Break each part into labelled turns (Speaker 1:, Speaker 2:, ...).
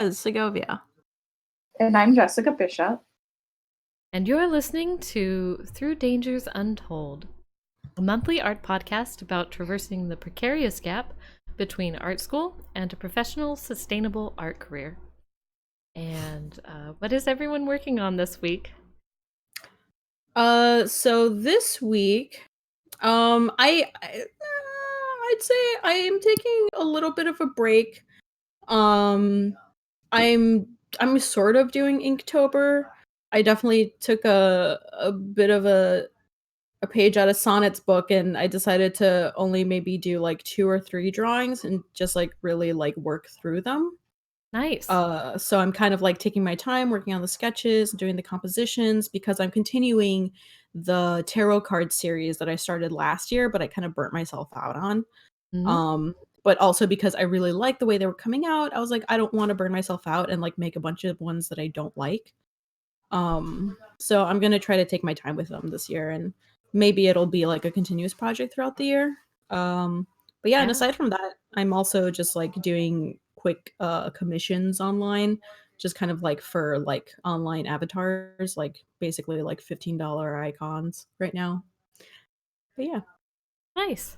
Speaker 1: Perez-Segovia.
Speaker 2: And I'm Jessica Bishop.
Speaker 3: And you're listening to Through Dangers Untold, a monthly art podcast about traversing the precarious gap between art school and a professional, sustainable art career. And what is everyone working on this week?
Speaker 1: So this week, I'd say I am taking a little bit of a break. I'm sort of doing Inktober. I definitely took a bit of a page out of Sonnett's book, and I decided to only maybe do like 2 or 3 drawings and just like really like work through them.
Speaker 3: Nice.
Speaker 1: So I'm kind of like taking my time working on the sketches, doing the compositions, because I'm continuing the tarot card series that I started last year, but I kind of burnt myself out on.
Speaker 3: Mhm.
Speaker 1: But also because I really like the way they were coming out, I was like, I don't want to burn myself out and like make a bunch of ones that I don't like. So I'm gonna try to take my time with them this year, and maybe it'll be like a continuous project throughout the year. But yeah, and aside from that, I'm also just like doing quick commissions online, just kind of like for like online avatars, like basically like $15 icons right now. But yeah.
Speaker 3: Nice.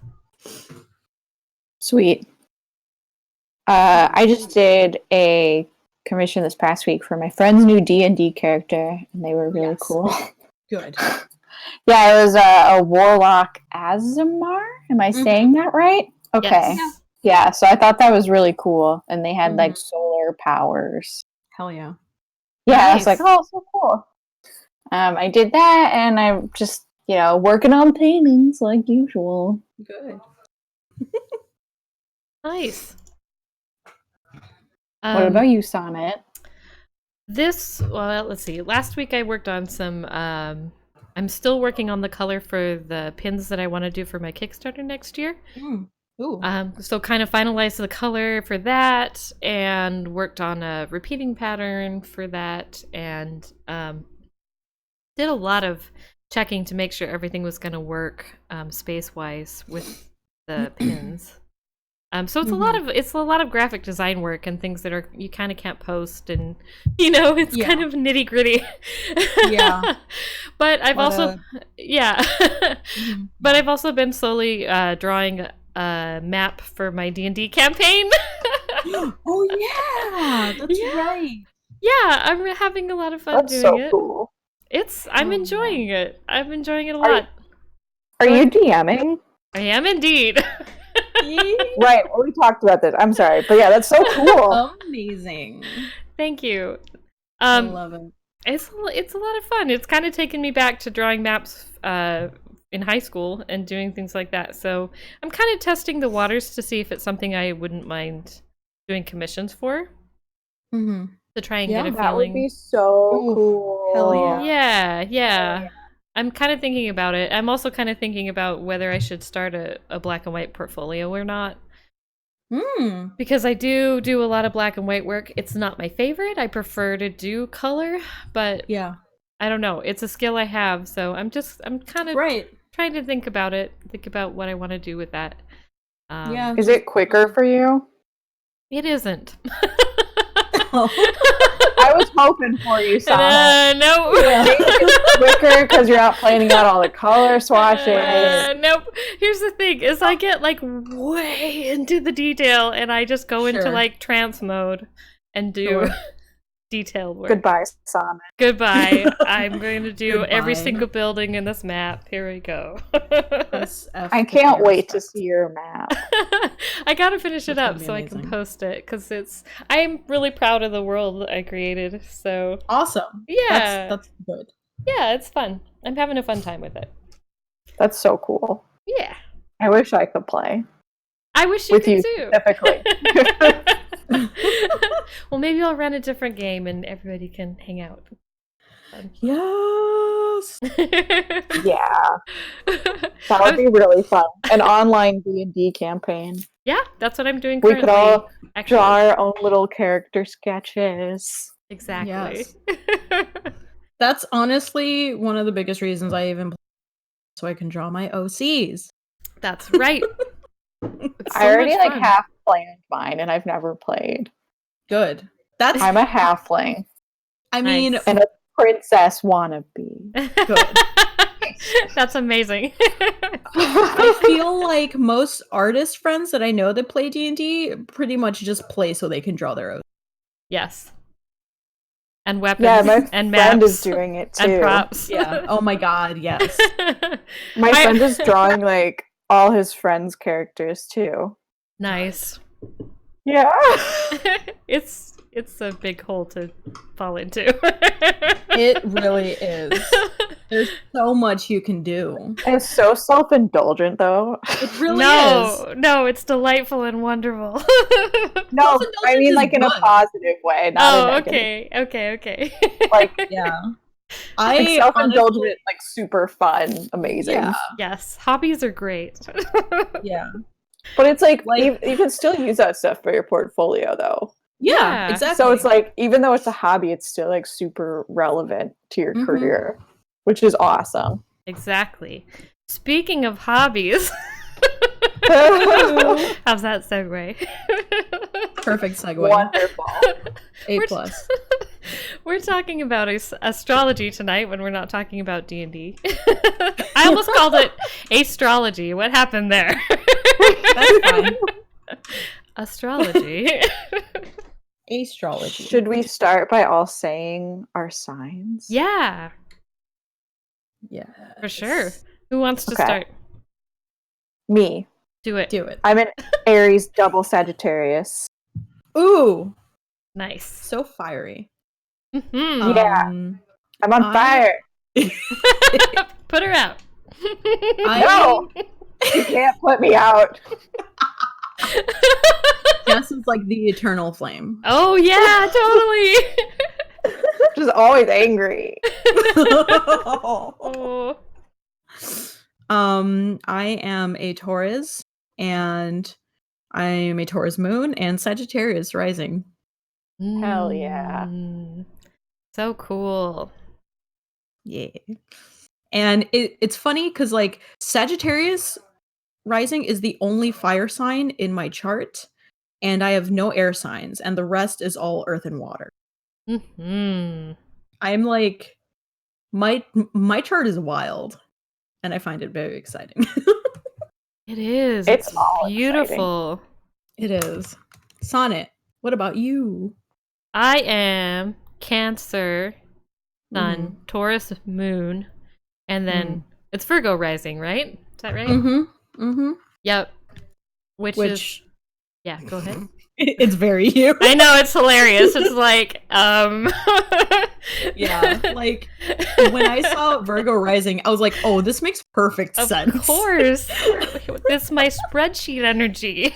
Speaker 2: Sweet. I just did a commission this past week for my friend's new D&D character, and they were really cool.
Speaker 1: Good.
Speaker 2: Yeah, it was a Warlock Azamar. Am I saying that right? Okay.
Speaker 3: Yes.
Speaker 2: Yeah, so I thought that was really cool, and they had like solar powers.
Speaker 1: Hell yeah.
Speaker 2: Yeah,
Speaker 3: Nice.
Speaker 2: I was like, oh, so cool. I did that, and I'm just, working on paintings like usual.
Speaker 1: Good.
Speaker 3: Nice.
Speaker 2: What about you, Sonnett?
Speaker 3: Let's see. Last week I worked on some, I'm still working on the color for the pins that I want to do for my Kickstarter next year.
Speaker 1: Ooh.
Speaker 3: So kind of finalized the color for that and worked on a repeating pattern for that, and did a lot of checking to make sure everything was going to work space-wise with the pins. So it's a lot of graphic design work and things that you kind of can't post, and it's kind of nitty gritty.
Speaker 1: Yeah.
Speaker 3: But I've but I've also been slowly drawing a map for my D&D campaign.
Speaker 1: Oh yeah, that's right.
Speaker 3: Yeah, I'm having a lot of fun doing
Speaker 2: so
Speaker 3: it.
Speaker 2: Cool.
Speaker 3: I'm enjoying it. I'm enjoying it a lot.
Speaker 2: Are you DMing?
Speaker 3: I am indeed.
Speaker 2: Right, well, we talked about this. I'm sorry, but yeah, that's so cool.
Speaker 1: Amazing.
Speaker 3: Thank you.
Speaker 1: I love it.
Speaker 3: It's a lot of fun. It's kind of taken me back to drawing maps in high school and doing things like that. So I'm kind of testing the waters to see if it's something I wouldn't mind doing commissions for.
Speaker 1: Mm-hmm.
Speaker 3: To try and get a feeling.
Speaker 2: That would be so cool.
Speaker 1: Hell yeah.
Speaker 3: Yeah. I'm kind of thinking about it. I'm also kind of thinking about whether I should start a black and white portfolio or not. Because I do a lot of black and white work. It's not my favorite. I prefer to do color, but
Speaker 1: yeah,
Speaker 3: I don't know. It's a skill I have, so I'm kind of trying to think about what I want to do with that.
Speaker 1: Yeah.
Speaker 2: Is it quicker for you?
Speaker 3: It isn't.
Speaker 2: I was hoping for you, Sonnett.
Speaker 3: No.
Speaker 2: It's quicker because you're not planning out all the color swatches.
Speaker 3: Nope. Here's the thing: is I get like way into the detail, and I just go into like trance mode and do detailed work.
Speaker 2: Goodbye, Sonnett.
Speaker 3: Goodbye. I'm going to do every single building in this map. Here we go.
Speaker 2: I can't wait to see your map.
Speaker 3: I gotta finish it up so I can post it, because I'm really proud of the world I created. So
Speaker 1: awesome.
Speaker 3: Yeah,
Speaker 1: that's good.
Speaker 3: Yeah, it's fun. I'm having a fun time with it.
Speaker 2: That's so cool.
Speaker 3: Yeah.
Speaker 2: I wish I could play.
Speaker 3: I wish you could too.
Speaker 2: Specifically.
Speaker 3: Well, maybe I'll run a different game and everybody can hang out.
Speaker 1: Yes.
Speaker 2: Yeah. That would be really fun. An online D&D campaign.
Speaker 3: Yeah, that's what I'm doing currently.
Speaker 2: We could all draw our own little character sketches.
Speaker 3: Exactly.
Speaker 1: Yes. That's honestly one of the biggest reasons I even play, so I can draw my OCs.
Speaker 3: That's right.
Speaker 2: I already half planned mine, and I've never played.
Speaker 1: Good.
Speaker 2: I'm a halfling.
Speaker 1: I mean,
Speaker 3: Nice.
Speaker 2: And a princess wannabe.
Speaker 1: good.
Speaker 3: That's amazing.
Speaker 1: I feel like most artist friends that I know that play D&D pretty much just play so they can draw their own.
Speaker 3: Yes. And weapons
Speaker 2: Yeah, my
Speaker 3: and
Speaker 2: friend
Speaker 3: maps
Speaker 2: is doing it too.
Speaker 3: and props.
Speaker 1: Yeah. Oh my god, yes.
Speaker 2: My friend is drawing like all his friends' characters too.
Speaker 3: Nice.
Speaker 2: Yeah.
Speaker 3: It's a big hole to fall into.
Speaker 1: It really is. There's so much you can do.
Speaker 2: It's so self-indulgent though.
Speaker 1: It really is.
Speaker 3: No, it's delightful and wonderful.
Speaker 2: No,
Speaker 1: Self-indulgence
Speaker 2: I mean
Speaker 1: is
Speaker 2: like in a
Speaker 1: good.
Speaker 2: positive way, not a negative.
Speaker 3: Okay.
Speaker 2: Like,
Speaker 1: Yeah.
Speaker 2: like
Speaker 1: I
Speaker 2: self-indulgent,
Speaker 1: honestly-
Speaker 2: like super fun, amazing.
Speaker 1: Yeah.
Speaker 3: Yes, hobbies are great.
Speaker 1: Yeah.
Speaker 2: But it's like,
Speaker 1: Like-
Speaker 2: you can still use that stuff for your portfolio though.
Speaker 1: Yeah,
Speaker 3: Yeah.
Speaker 1: exactly.
Speaker 2: So it's like, even though it's a hobby, it's still like super relevant to your
Speaker 1: Mhm.
Speaker 2: career, which is awesome.
Speaker 3: Exactly. Speaking of hobbies, how's that segue?
Speaker 1: perfect segue.
Speaker 2: Wonderful.
Speaker 1: A
Speaker 3: We're-
Speaker 1: plus.
Speaker 3: We're talking about astrology tonight when we're not talking about D&D. I almost called it astrology. What happened there?
Speaker 1: That's fine.
Speaker 3: Astrology.
Speaker 1: Astrology.
Speaker 2: Should we start by all saying our signs?
Speaker 3: Yeah,
Speaker 1: Yeah.
Speaker 3: for sure. Who wants to
Speaker 2: Okay.
Speaker 3: start?
Speaker 2: Me.
Speaker 3: Do it.
Speaker 1: Do it.
Speaker 2: I'm an Aries double Sagittarius.
Speaker 1: Ooh,
Speaker 3: Nice.
Speaker 1: so fiery.
Speaker 3: Mhm.
Speaker 2: Yeah. I'm on
Speaker 1: I-
Speaker 2: fire.
Speaker 3: Put her out.
Speaker 2: No! You can't put me out.
Speaker 1: Jess is like the eternal flame.
Speaker 3: Oh yeah, totally.
Speaker 2: Just always angry.
Speaker 3: Oh.
Speaker 1: I am a Taurus, and I am a Taurus moon and Sagittarius rising.
Speaker 2: Hell yeah.
Speaker 3: So cool.
Speaker 1: Yeah. And it's funny because like Sagittarius rising is the only fire sign in my chart, and I have no air signs, and the rest is all earth and water.
Speaker 3: Mm-hmm.
Speaker 1: I'm like my chart is wild, and I find it very exciting.
Speaker 3: It is.
Speaker 2: It's
Speaker 3: It's
Speaker 2: all
Speaker 3: beautiful.
Speaker 1: It is. Sonnett, what about you?
Speaker 3: I am Cancer, Sun,
Speaker 1: Mm-hmm.
Speaker 3: Taurus, Moon, and then it's Virgo rising, right? Is that right?
Speaker 1: Mm-hmm. Mm-hmm.
Speaker 3: Yep. Which is
Speaker 1: Which
Speaker 3: yeah. Go ahead.
Speaker 1: it's very you.
Speaker 3: I know it's hilarious. It's like
Speaker 1: Yeah, like when I saw Virgo rising, I was like, "Oh, this makes perfect
Speaker 3: Of
Speaker 1: sense."
Speaker 3: course, it's my spreadsheet energy.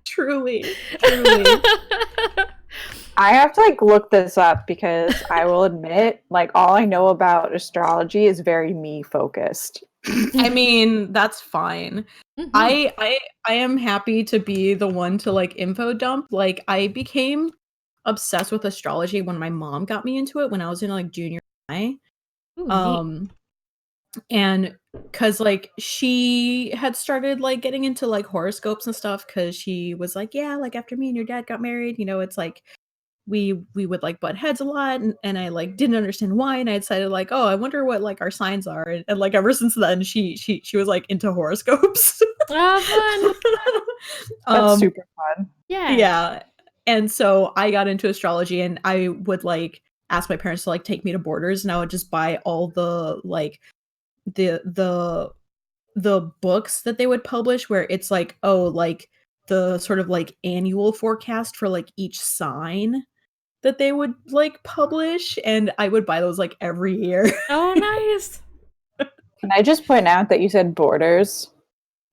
Speaker 1: Truly.
Speaker 2: I have to like look this up because I will admit, like all I know about astrology is very me focused.
Speaker 1: I mean, that's fine.
Speaker 3: Mhm.
Speaker 1: I am happy to be the one to like info dump. Like I became obsessed with astrology when my mom got me into it when I was in like junior high.
Speaker 3: Ooh, neat.
Speaker 1: And cuz like she had started like getting into like horoscopes and stuff cuz she was like, yeah, like after me and your dad got married, you know, it's like we would like butt heads a lot, and I like didn't understand why, and I decided like, oh, I wonder what like our signs are, and like ever since then she was like into horoscopes.
Speaker 3: Oh, fun.
Speaker 2: That's super fun.
Speaker 3: Yeah.
Speaker 1: And so I got into astrology, and I would like ask my parents to like take me to Borders, and I would just buy all the like the books that they would publish where it's like, oh, like the sort of like annual forecast for like each sign that they would like publish, and I would buy those like every year.
Speaker 3: Oh, nice.
Speaker 2: Can I just point out that you said Borders?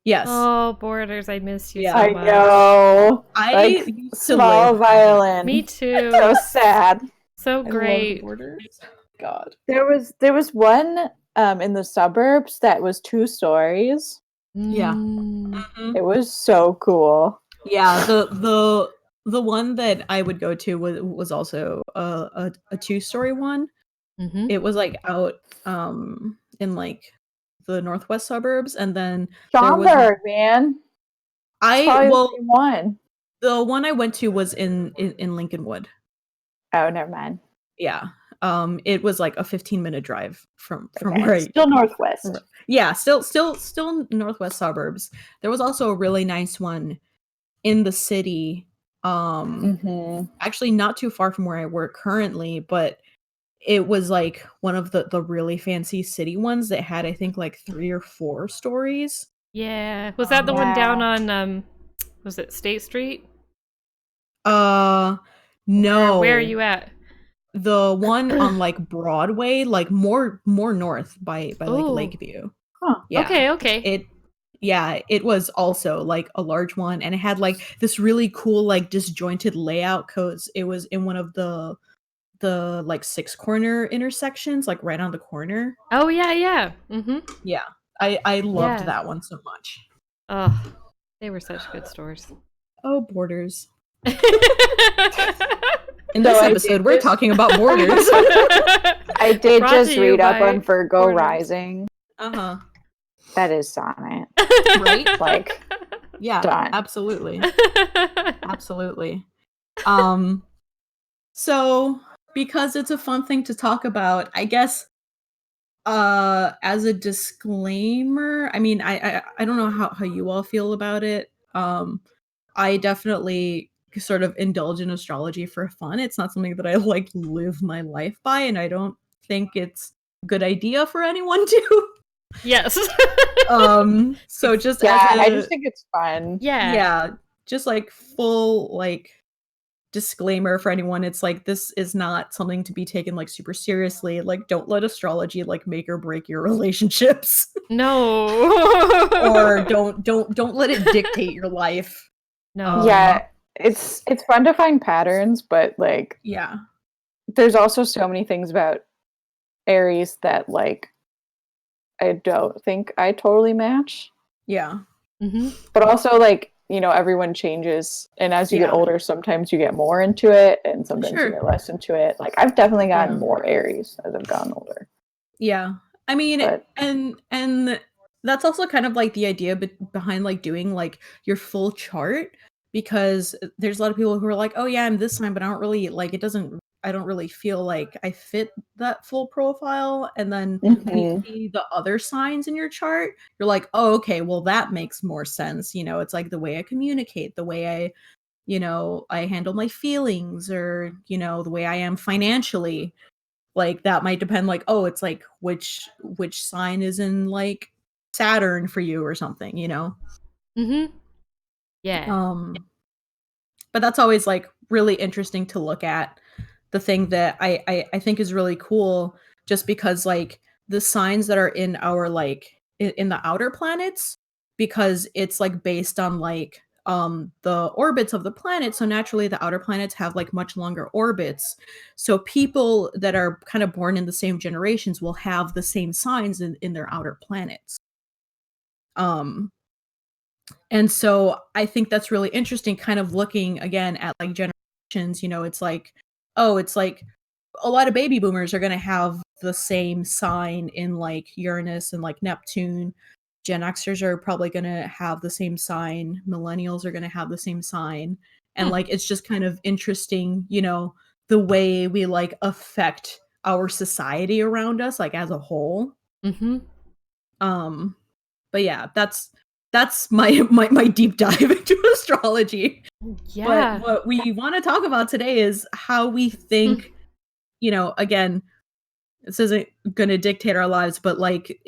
Speaker 1: Yes.
Speaker 3: Oh, Borders, I miss you
Speaker 1: Yeah.
Speaker 3: so
Speaker 2: I
Speaker 3: much.
Speaker 2: know.
Speaker 1: I
Speaker 2: Like,
Speaker 1: used to
Speaker 2: small
Speaker 1: live-
Speaker 2: violin.
Speaker 3: Me too.
Speaker 2: So sad.
Speaker 3: So
Speaker 1: I love
Speaker 3: great.
Speaker 1: Borders. God.
Speaker 2: There was one in the suburbs that was 2 stories.
Speaker 1: Yeah.
Speaker 3: Mm.
Speaker 2: It was so cool.
Speaker 1: Yeah, the one that I would go to was also a 2-story one.
Speaker 3: Mhm.
Speaker 1: It was like out in like the northwest suburbs, and then there was
Speaker 2: Schaumburg, man. Probably
Speaker 1: well
Speaker 2: the same one.
Speaker 1: The one I went to was in Lincolnwood.
Speaker 2: Oh, never mind.
Speaker 1: Yeah. It was like a 15-minute drive from
Speaker 2: Okay.
Speaker 1: where I
Speaker 2: Still northwest.
Speaker 1: Yeah, still northwest suburbs. There was also a really nice one in the city. Actually not too far from where I work currently, but it was like one of the really fancy city ones that had, I think, like 3 or 4 stories.
Speaker 3: Yeah. Was that the one down on was it State Street?
Speaker 1: No.
Speaker 3: Where are you at?
Speaker 1: The one on like Broadway, like more north by like
Speaker 3: Ooh.
Speaker 1: Lakeview.
Speaker 2: Huh.
Speaker 1: Yeah.
Speaker 3: Okay.
Speaker 1: It was also like a large one, and it had like this really cool like disjointed layout because it was in one of the like 6 corner intersections, like right on the corner.
Speaker 3: Oh yeah. Mm-hmm.
Speaker 1: Yeah. I loved that one so much.
Speaker 3: Oh, they were such good stores.
Speaker 1: Oh, Borders. In this episode, we're talking about Borders.
Speaker 2: I did just read up on Virgo Borders. Rising.
Speaker 1: Uh-huh.
Speaker 2: That is Sonnett.
Speaker 1: Right?
Speaker 2: Like,
Speaker 1: yeah,
Speaker 2: done.
Speaker 1: Absolutely. Absolutely. So because it's a fun thing to talk about, I guess as a disclaimer, I mean, I don't know how you all feel about it. I definitely sort of indulge in astrology for fun. It's not something that I like live my life by, and I don't think it's a good idea for anyone to.
Speaker 3: Yes.
Speaker 1: So just
Speaker 2: I just think it's fun.
Speaker 1: Yeah. Just like full like disclaimer for anyone, it's like this is not something to be taken like super seriously. Like, don't let astrology like make or break your relationships.
Speaker 3: No.
Speaker 1: Or don't let it dictate your life.
Speaker 3: No.
Speaker 2: Yeah, it's fun to find patterns, but like,
Speaker 1: yeah,
Speaker 2: there's also so many things about Aries that like I don't think I totally match.
Speaker 1: Yeah.
Speaker 3: Mm-hmm.
Speaker 2: But also, like, you know, everyone changes, and as you get older, sometimes you get more into it, and sometimes you get less into it. Like, I've definitely gotten more Aries as I've gotten older.
Speaker 1: Yeah, I mean, and that's also kind of like the idea behind like doing like your full chart, because there's a lot of people who are like, oh yeah, I'm this sign, but I don't really like it. I don't really feel like I fit that full profile. And then when you see the other signs in your chart, you're like, oh, okay, well, that makes more sense. You know, it's like the way I communicate, the way I handle my feelings, or, you know, the way I am financially. Like that might depend, like, oh, it's like which sign is in like Saturn for you or something, you know?
Speaker 3: Mm-hmm. Yeah.
Speaker 1: But that's always like really interesting to look at. The thing that I think is really cool, just because like the signs that are in our like in the outer planets, because it's like based on like the orbits of the planet, so naturally the outer planets have like much longer orbits, so people that are kind of born in the same generations will have the same signs in their outer planets. And so I think that's really interesting, kind of looking again at like generations. You know, it's like, oh, it's like a lot of baby boomers are going to have the same sign in like Uranus and like Neptune. Gen Xers are probably going to have the same sign. Millennials are going to have the same sign. And like, it's just kind of interesting, you know, the way we like affect our society around us, like as a whole.
Speaker 3: Mm-hmm.
Speaker 1: But yeah, that's my deep dive into astrology.
Speaker 3: Yeah.
Speaker 1: But what we want to talk about today is how we think, you know, again, this isn't going to dictate our lives, but like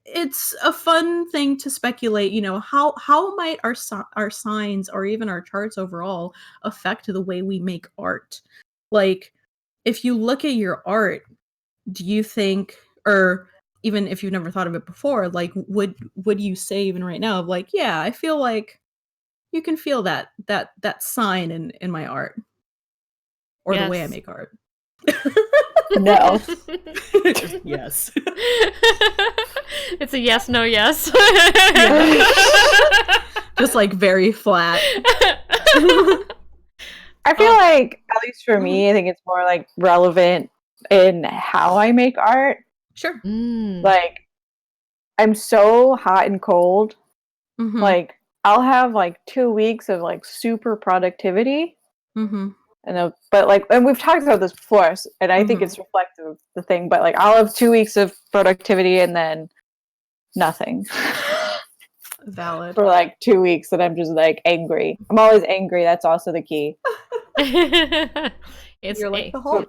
Speaker 1: it's a fun thing to speculate, you know, how might our signs or even our charts overall affect the way we make art? Like, if you look at your art, do you think, or even if you've never thought of it before, like would you say even right now of like, yeah, I feel like you can feel that sign in my art or the way I make art?
Speaker 2: No.
Speaker 1: Yes.
Speaker 3: It's a yes, no, yes.
Speaker 1: Just like very flat.
Speaker 2: I feel like, at least for me, I think it's more like relevant in how I make art.
Speaker 1: Sure.
Speaker 2: Like, I'm so hot and cold.
Speaker 1: Mm-hmm.
Speaker 2: Like, I'll have like 2 weeks of like super productivity.
Speaker 1: Mm-hmm.
Speaker 2: But like, and we've talked about this before, and I think it's reflective of the thing, but like I'll have 2 weeks of productivity and then nothing.
Speaker 1: Valid.
Speaker 2: For like 2 weeks, and I'm just like angry. I'm always angry. That's also the key.
Speaker 3: You're
Speaker 1: like the whole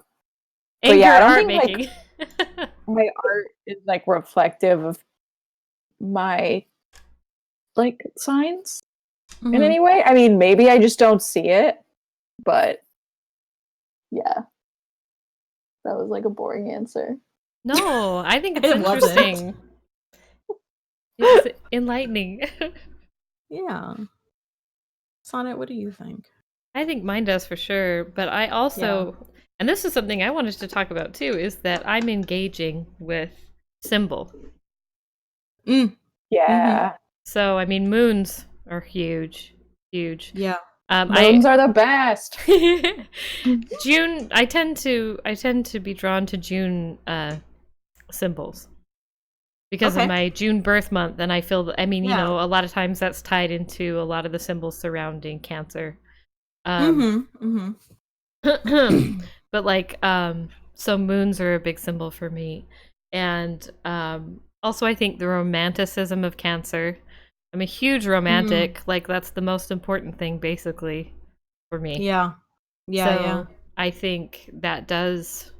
Speaker 2: but yeah, I don't
Speaker 3: art
Speaker 2: think
Speaker 3: making.
Speaker 2: like my art is like reflective of my like signs in any way. I mean, maybe I just don't see it, but yeah, that was like a boring answer.
Speaker 3: No, I think it's interesting. It's enlightening.
Speaker 1: Yeah. Sonnett, what do you think?
Speaker 3: I think mine does for sure, but I also, and this is something I wanted to talk about too, is that I'm engaging with symbol.
Speaker 2: Yeah.
Speaker 3: So, I mean, moons are huge.
Speaker 1: Yeah.
Speaker 2: Moons are the best.
Speaker 3: June, I tend to be drawn to June symbols because of my June birth month, and I feel you know, a lot of times that's tied into a lot of the symbols surrounding Cancer. But like so moons are a big symbol for me, and also I think the romanticism of Cancer. I'm a huge romantic. Like that's the most important thing basically for me. So I think that does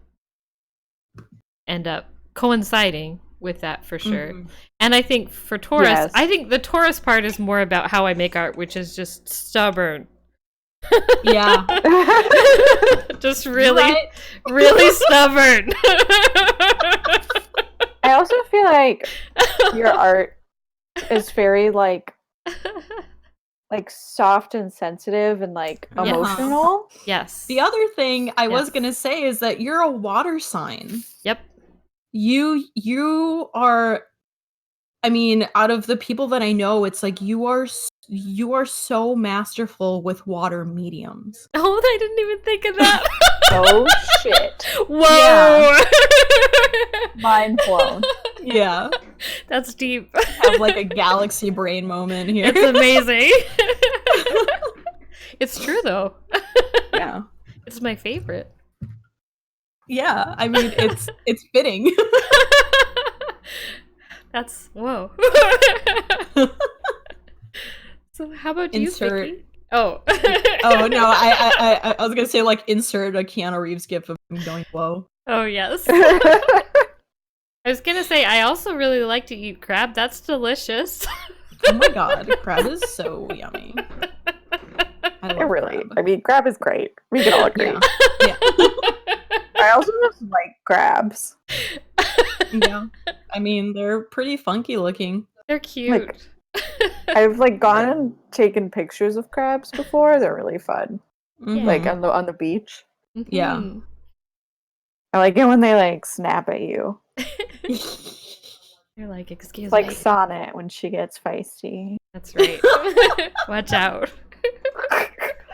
Speaker 3: end up coinciding with that for sure. And I think for Taurus, I think the Taurus part is more about how I make art, which is just stubborn.
Speaker 1: Yeah.
Speaker 3: Just really stubborn.
Speaker 2: I also feel like your art is very like soft and sensitive and like emotional.
Speaker 3: Yes.
Speaker 1: The other thing I was gonna say is that you're a water sign.
Speaker 3: Yep.
Speaker 1: You are, I mean, out of the people that I know, it's like you are so masterful with water mediums.
Speaker 3: Oh, I didn't even think of that.
Speaker 2: Oh shit.
Speaker 3: Whoa.
Speaker 2: Yeah. Mind blown.
Speaker 1: Yeah.
Speaker 3: That's deep.
Speaker 1: Have like a galaxy brain moment here.
Speaker 3: It's amazing. It's true though.
Speaker 1: Yeah.
Speaker 3: It's my favorite.
Speaker 1: Yeah, I mean it's fitting.
Speaker 3: That's whoa. So how about you, Vickie? Oh.
Speaker 1: Oh no, I was gonna say like insert a Keanu Reeves gif of him going whoa.
Speaker 3: Oh yes. I was gonna say I also really like to eat crab. That's delicious.
Speaker 1: Oh my god, crab is so yummy.
Speaker 2: I mean, crab is great. We can all agree.
Speaker 1: Yeah.
Speaker 2: I also just like crabs.
Speaker 1: Yeah. I mean, they're pretty funky looking.
Speaker 3: They're cute.
Speaker 2: Like, I've like gone and taken pictures of crabs before. They're really fun. Like on the beach.
Speaker 1: Yeah.
Speaker 2: I like it when they like snap at you.
Speaker 3: You're like, excuse
Speaker 2: me. Like
Speaker 3: me.
Speaker 2: Sonnett when she gets feisty.
Speaker 3: That's right. Watch out.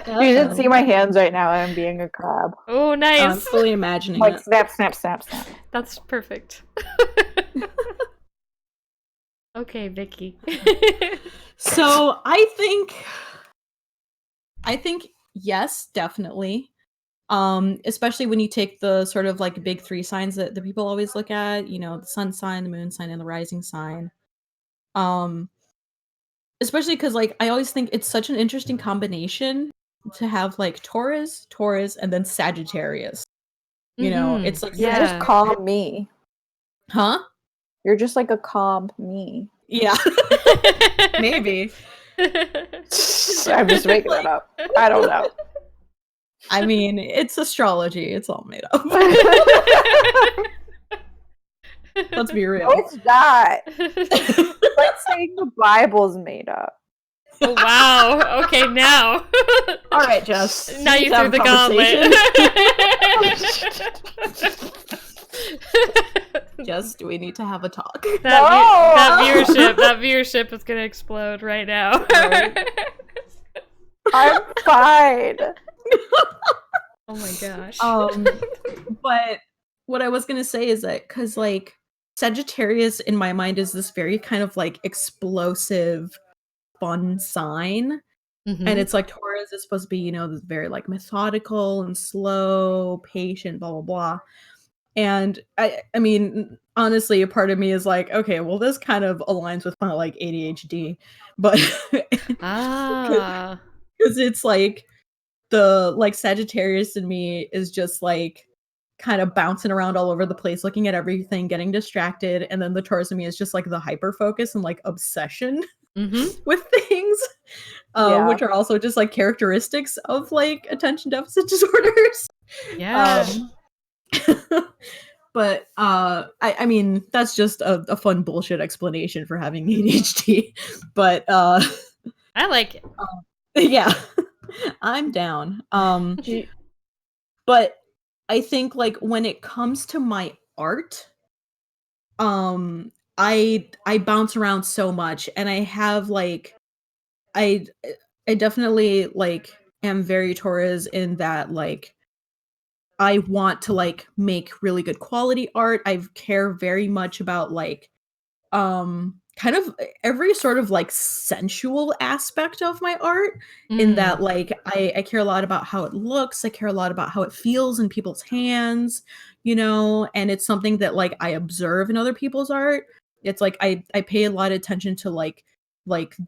Speaker 2: You should see my hands right now. I'm being a crab.
Speaker 3: Oh, nice.
Speaker 1: I'm fully imagining
Speaker 2: like
Speaker 1: it.
Speaker 2: Snap, snap, snap, snap.
Speaker 3: That's perfect. Okay, Vickie.
Speaker 1: So I think yes, definitely. Especially when you take the sort of like big three signs that the people always look at, you know, the sun sign, the moon sign, and the rising sign. Especially because like I always think it's such an interesting combination to have like Taurus, and then Sagittarius. You know, it's like
Speaker 2: you're just calm me.
Speaker 1: Huh?
Speaker 2: You're just like a calm me.
Speaker 1: Yeah. Maybe.
Speaker 2: I'm just making that up. I don't know.
Speaker 1: I mean, it's astrology. It's all made up. Let's be real.
Speaker 2: No, it's not. Let's say the Bible's made up.
Speaker 3: Oh, wow. Okay, now.
Speaker 1: All right, Jess.
Speaker 3: Now you threw the gauntlet.
Speaker 1: Jess, do we need to have a talk?
Speaker 3: That viewership is gonna explode right now.
Speaker 2: I'm fine.
Speaker 3: Oh my gosh.
Speaker 1: But what I was gonna say is that because like Sagittarius in my mind is this very kind of like explosive, fun sign.
Speaker 3: Mm-hmm.
Speaker 1: And it's like Taurus is supposed to be, you know, this very like methodical and slow, patient, blah, blah, blah. And I mean, honestly, a part of me is like, okay, well, this kind of aligns with my like ADHD, but because it's like the like Sagittarius in me is just like kind of bouncing around all over the place, looking at everything, getting distracted, and then the Taurus in me is just like the hyper focus and like obsession with things, which are also just like characteristics of like attention deficit disorders.
Speaker 3: Yeah.
Speaker 1: But I mean, that's just a fun bullshit explanation for having ADHD. But
Speaker 3: I like it.
Speaker 1: Yeah, I'm down. But I think like when it comes to my art, I bounce around so much, and I have like I definitely like am very Taurus in that like I want to like make really good quality art. I care very much about like kind of every sort of like sensual aspect of my art, in that like I care a lot about how it looks. I care a lot about how it feels in people's hands, you know, and it's something that like I observe in other people's art. It's like I pay a lot of attention to like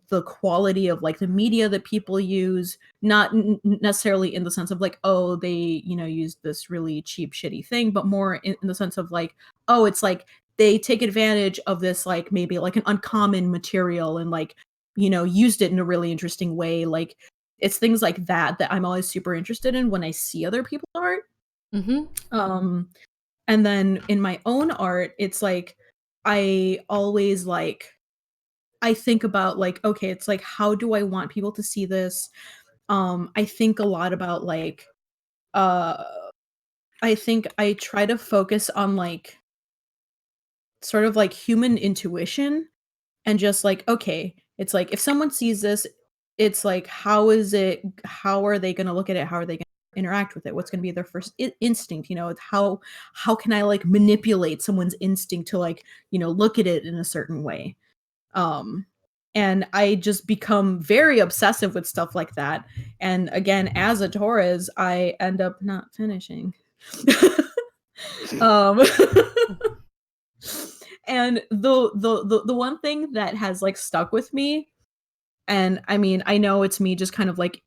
Speaker 1: the quality of like the media that people use, not necessarily in the sense of like, oh, they, you know, use this really cheap shitty thing, but more in the sense of like, oh, it's like they take advantage of this like maybe like an uncommon material and like, you know, used it in a really interesting way. Like it's things like that I'm always super interested in when I see other people's art. And then in my own art, it's like I always like I think about like, okay, it's like, how do I want people to see this? I think a lot about like, I think I try to focus on like, sort of like human intuition, and just like, okay, it's like, if someone sees this, it's like, how are they going to look at it? How are they going to interact with it? What's going to be their first instinct? You know, it's how can I like manipulate someone's instinct to like, you know, look at it in a certain way? And I just become very obsessive with stuff like that. And again, as a Taurus, I end up not finishing. And the one thing that has like stuck with me, and I mean, I know it's me just kind of like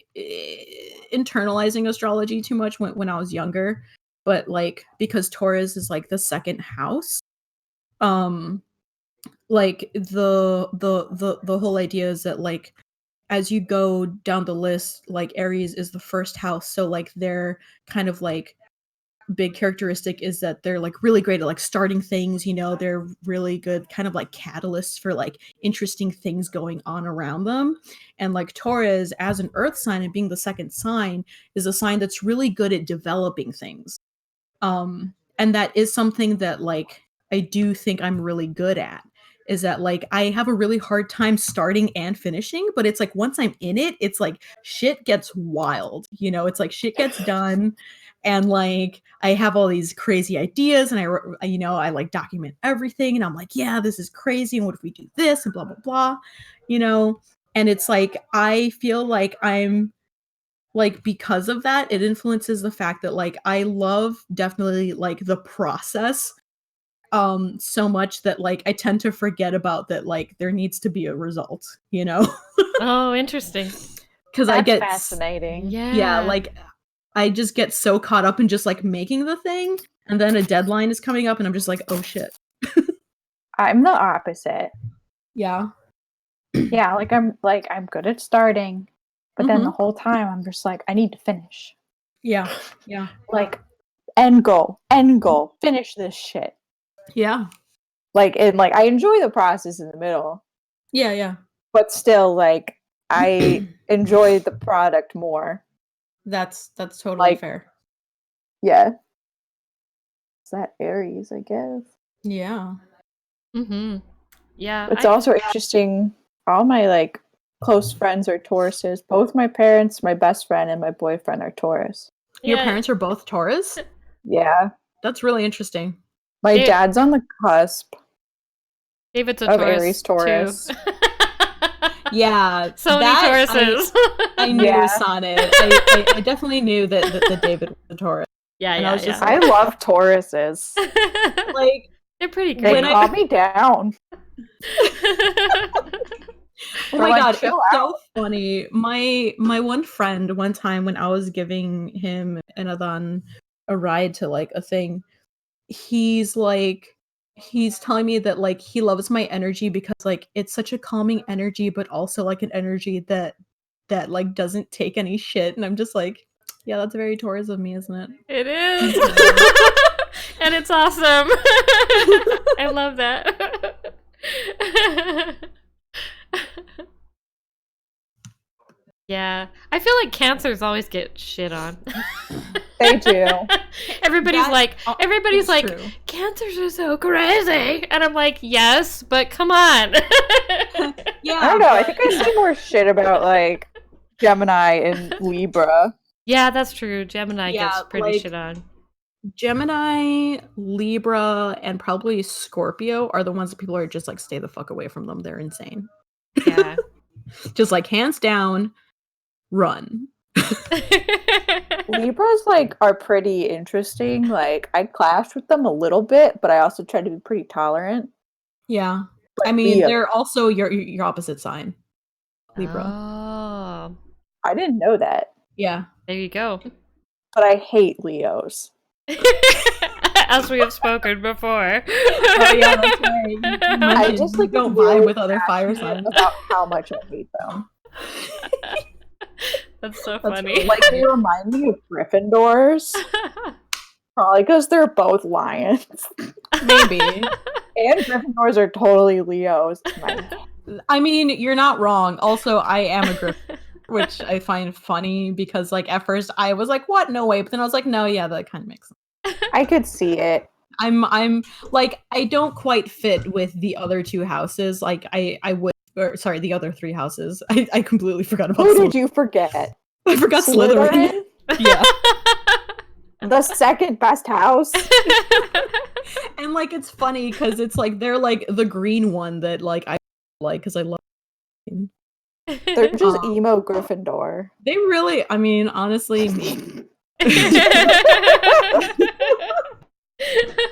Speaker 1: internalizing astrology too much when I was younger, but like because Taurus is like the second house, like the whole idea is that like as you go down the list, like Aries is the first house, so like their kind of like big characteristic is that they're like really great at like starting things, you know, they're really good kind of like catalysts for like interesting things going on around them. And like Taurus as an earth sign and being the second sign is a sign that's really good at developing things, and that is something that like I do think I'm really good at, is that like I have a really hard time starting and finishing, but it's like once I'm in it, it's like shit gets wild, you know, it's like shit gets done. And like I have all these crazy ideas, and I you know, I like document everything, and I'm like, yeah, this is crazy, and what if we do this, and blah blah blah, you know. And it's like I feel like I'm like, because of that, it influences the fact that like I love definitely like the process so much that like I tend to forget about that like there needs to be a result, you know.
Speaker 3: Oh, interesting.
Speaker 1: Because I get
Speaker 2: fascinating.
Speaker 1: Yeah, like I just get so caught up in just like making the thing, and then a deadline is coming up and I'm just like, oh shit.
Speaker 2: I'm the opposite.
Speaker 1: Yeah.
Speaker 2: Yeah, like I'm good at starting, but then the whole time I'm just like, I need to finish.
Speaker 1: Yeah. Yeah.
Speaker 2: Like end goal, finish this shit.
Speaker 1: Yeah.
Speaker 2: Like, and like I enjoy the process in the middle.
Speaker 1: Yeah, yeah.
Speaker 2: But still, like I enjoy the product more.
Speaker 1: That's totally
Speaker 2: like,
Speaker 1: fair.
Speaker 2: Yeah. Is that Aries, I guess?
Speaker 1: Yeah.
Speaker 3: Yeah.
Speaker 2: It's also interesting. All my like close friends are Tauruses. Both my parents, my best friend, and my boyfriend are Taurus.
Speaker 1: Your parents are both Taurus?
Speaker 2: Yeah.
Speaker 1: That's really interesting.
Speaker 2: My dad's on the cusp.
Speaker 3: David's a
Speaker 2: of
Speaker 3: Taurus
Speaker 2: Aries Taurus.
Speaker 1: Yeah,
Speaker 3: So many Tauruses.
Speaker 1: I knew
Speaker 2: Yeah.
Speaker 1: Sonnett. I definitely knew that David was a Taurus.
Speaker 3: Yeah,
Speaker 1: And
Speaker 3: yeah,
Speaker 1: I was just
Speaker 2: I love Tauruses.
Speaker 1: like,
Speaker 3: they're pretty
Speaker 2: They
Speaker 3: great.
Speaker 2: calm me down.
Speaker 1: oh
Speaker 2: They're
Speaker 1: my
Speaker 2: like,
Speaker 1: god, it's
Speaker 2: chill
Speaker 1: so funny. My one friend one time when I was giving him and Adan a ride to like a thing, he's telling me that like he loves my energy because like it's such a calming energy, but also like an energy that like doesn't take any shit. And I'm just like, yeah, that's very Taurus of me, isn't it?
Speaker 3: It is. And it's awesome. I love that. Yeah. I feel like cancers always get shit on.
Speaker 2: They do.
Speaker 3: Everybody's
Speaker 1: It's
Speaker 3: like,
Speaker 1: true.
Speaker 3: cancers are so crazy. And I'm like, yes, but come on.
Speaker 1: Yeah,
Speaker 2: I don't know. I think I see more shit about like Gemini and Libra.
Speaker 3: Yeah, that's true. Gemini
Speaker 1: Yeah,
Speaker 3: gets pretty
Speaker 1: like-
Speaker 3: shit on.
Speaker 1: Gemini, Libra, and probably Scorpio are the ones that people are just like, stay the fuck away from them. They're insane.
Speaker 3: Yeah.
Speaker 1: Just like hands down, run.
Speaker 2: Libras like are pretty interesting. Like I clashed with them a little bit, but I also try to be pretty tolerant.
Speaker 1: Yeah.
Speaker 2: But
Speaker 1: I mean,
Speaker 2: Leo-
Speaker 1: they're also your opposite sign. Libra.
Speaker 3: Oh,
Speaker 2: I didn't know that,
Speaker 1: Yeah.
Speaker 3: there you go.
Speaker 2: but I hate Leos.
Speaker 3: As we have spoken before.
Speaker 1: Oh yeah, that's right.
Speaker 2: I just like
Speaker 1: don't
Speaker 2: really
Speaker 1: vibe with other fire
Speaker 2: passionate
Speaker 1: signs.
Speaker 2: about how much I hate them.
Speaker 3: That's so
Speaker 1: That's
Speaker 3: funny.
Speaker 2: Like they remind me of Gryffindors. Probably because they're both lions.
Speaker 1: Maybe.
Speaker 2: And Gryffindors are totally Leos.
Speaker 1: I mean, you're not wrong. Also, I am a Gryffindor, which I find funny because, like, at first I was like, "What? No way!" But then I was like, "No, yeah, that kind of makes sense."
Speaker 2: I could see it.
Speaker 1: I'm like, I don't quite fit with the other two houses. Like, I would, or sorry, the other three houses. I completely forgot about.
Speaker 2: Who
Speaker 1: Slytherin.
Speaker 2: did you forget?
Speaker 1: I forgot Slytherin. Yeah,
Speaker 2: The second best house.
Speaker 1: and like, it's funny because it's like they're like the green one that like I like because I love.
Speaker 2: They're just emo Gryffindor.
Speaker 1: They really, I mean, honestly, me.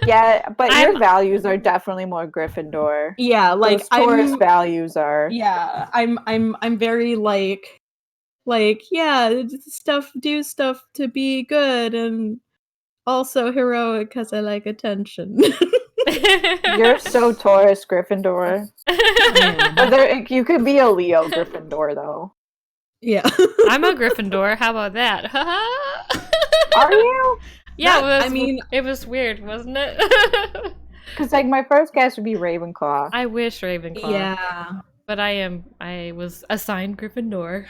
Speaker 2: Yeah, but your
Speaker 3: I'm-
Speaker 2: values are definitely more Gryffindor.
Speaker 1: Yeah, like
Speaker 2: Those Taurus
Speaker 1: I'm.
Speaker 2: values are.
Speaker 1: Yeah, I'm very like yeah, do stuff to be good and also heroic because I like attention.
Speaker 2: You're so Taurus Gryffindor. But you could be a Leo Gryffindor though.
Speaker 1: Yeah.
Speaker 3: I'm a Gryffindor. How about that?
Speaker 2: Are you?
Speaker 3: Yeah,
Speaker 1: That- I mean-
Speaker 3: it was weird, wasn't it?
Speaker 2: Because like my first guess would be Ravenclaw.
Speaker 3: I wish Ravenclaw.
Speaker 1: Yeah.
Speaker 3: But I was assigned Gryffindor.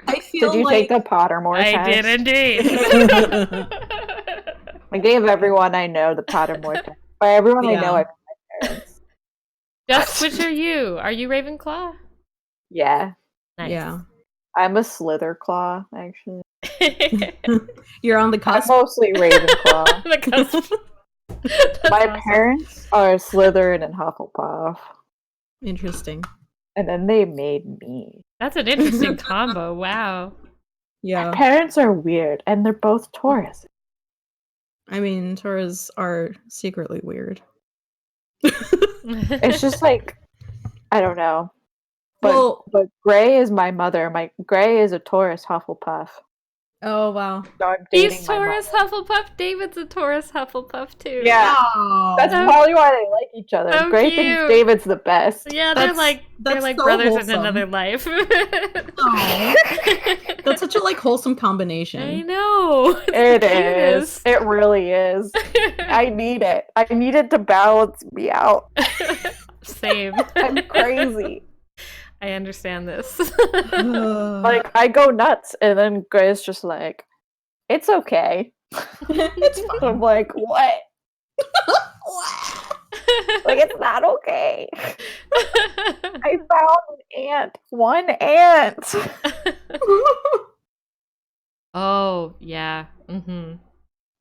Speaker 1: I feel
Speaker 2: Did you
Speaker 1: like
Speaker 2: take the Pottermore
Speaker 3: I
Speaker 2: test?
Speaker 3: did indeed.
Speaker 2: I gave everyone I know the Pottermore test. By everyone I know, I
Speaker 1: Yeah.
Speaker 2: mean my parents.
Speaker 3: Just which are you? Are you Ravenclaw?
Speaker 2: Yeah,
Speaker 3: Nice.
Speaker 1: Yeah.
Speaker 2: I'm a Slitherclaw actually.
Speaker 1: You're on the
Speaker 2: I'm
Speaker 1: cusp.
Speaker 2: mostly Ravenclaw.
Speaker 3: The cusp. That's
Speaker 2: My
Speaker 3: awesome.
Speaker 2: parents are Slytherin and Hufflepuff,
Speaker 1: Interesting.
Speaker 2: and then they made me.
Speaker 3: That's an interesting combo. Wow.
Speaker 1: Yeah.
Speaker 2: Parents are weird, and they're both Taurus.
Speaker 1: I mean, Tauras are secretly weird.
Speaker 2: It's just like I don't know. But
Speaker 1: Well,
Speaker 2: but Gray is my mother. My Gray is a Taurus Hufflepuff.
Speaker 1: oh wow.
Speaker 2: So I'm dating
Speaker 3: He's
Speaker 2: my
Speaker 3: Taurus
Speaker 2: mother.
Speaker 3: Hufflepuff. David's a Taurus Hufflepuff too.
Speaker 2: Yeah.
Speaker 1: Oh,
Speaker 2: That's
Speaker 3: So-
Speaker 2: probably why they like each other.
Speaker 3: so
Speaker 2: Gray
Speaker 3: cute.
Speaker 2: thinks David's the best.
Speaker 3: Yeah, they're
Speaker 1: That's
Speaker 3: like
Speaker 1: so
Speaker 3: brothers in
Speaker 1: wholesome.
Speaker 3: another life.
Speaker 1: Aw. That's such a like wholesome
Speaker 3: I
Speaker 1: combination.
Speaker 3: know.
Speaker 2: It
Speaker 3: It's
Speaker 2: is. It really is. I need it. I need it to balance me out.
Speaker 3: Same.
Speaker 2: I'm crazy.
Speaker 3: I understand this.
Speaker 2: Like I go nuts, and then Gray's just like, "It's okay."
Speaker 1: it's
Speaker 2: And
Speaker 1: fine.
Speaker 2: I'm like, "What? Like it's not okay." I found an ant. One ant.
Speaker 3: Oh, yeah. Mm-hmm.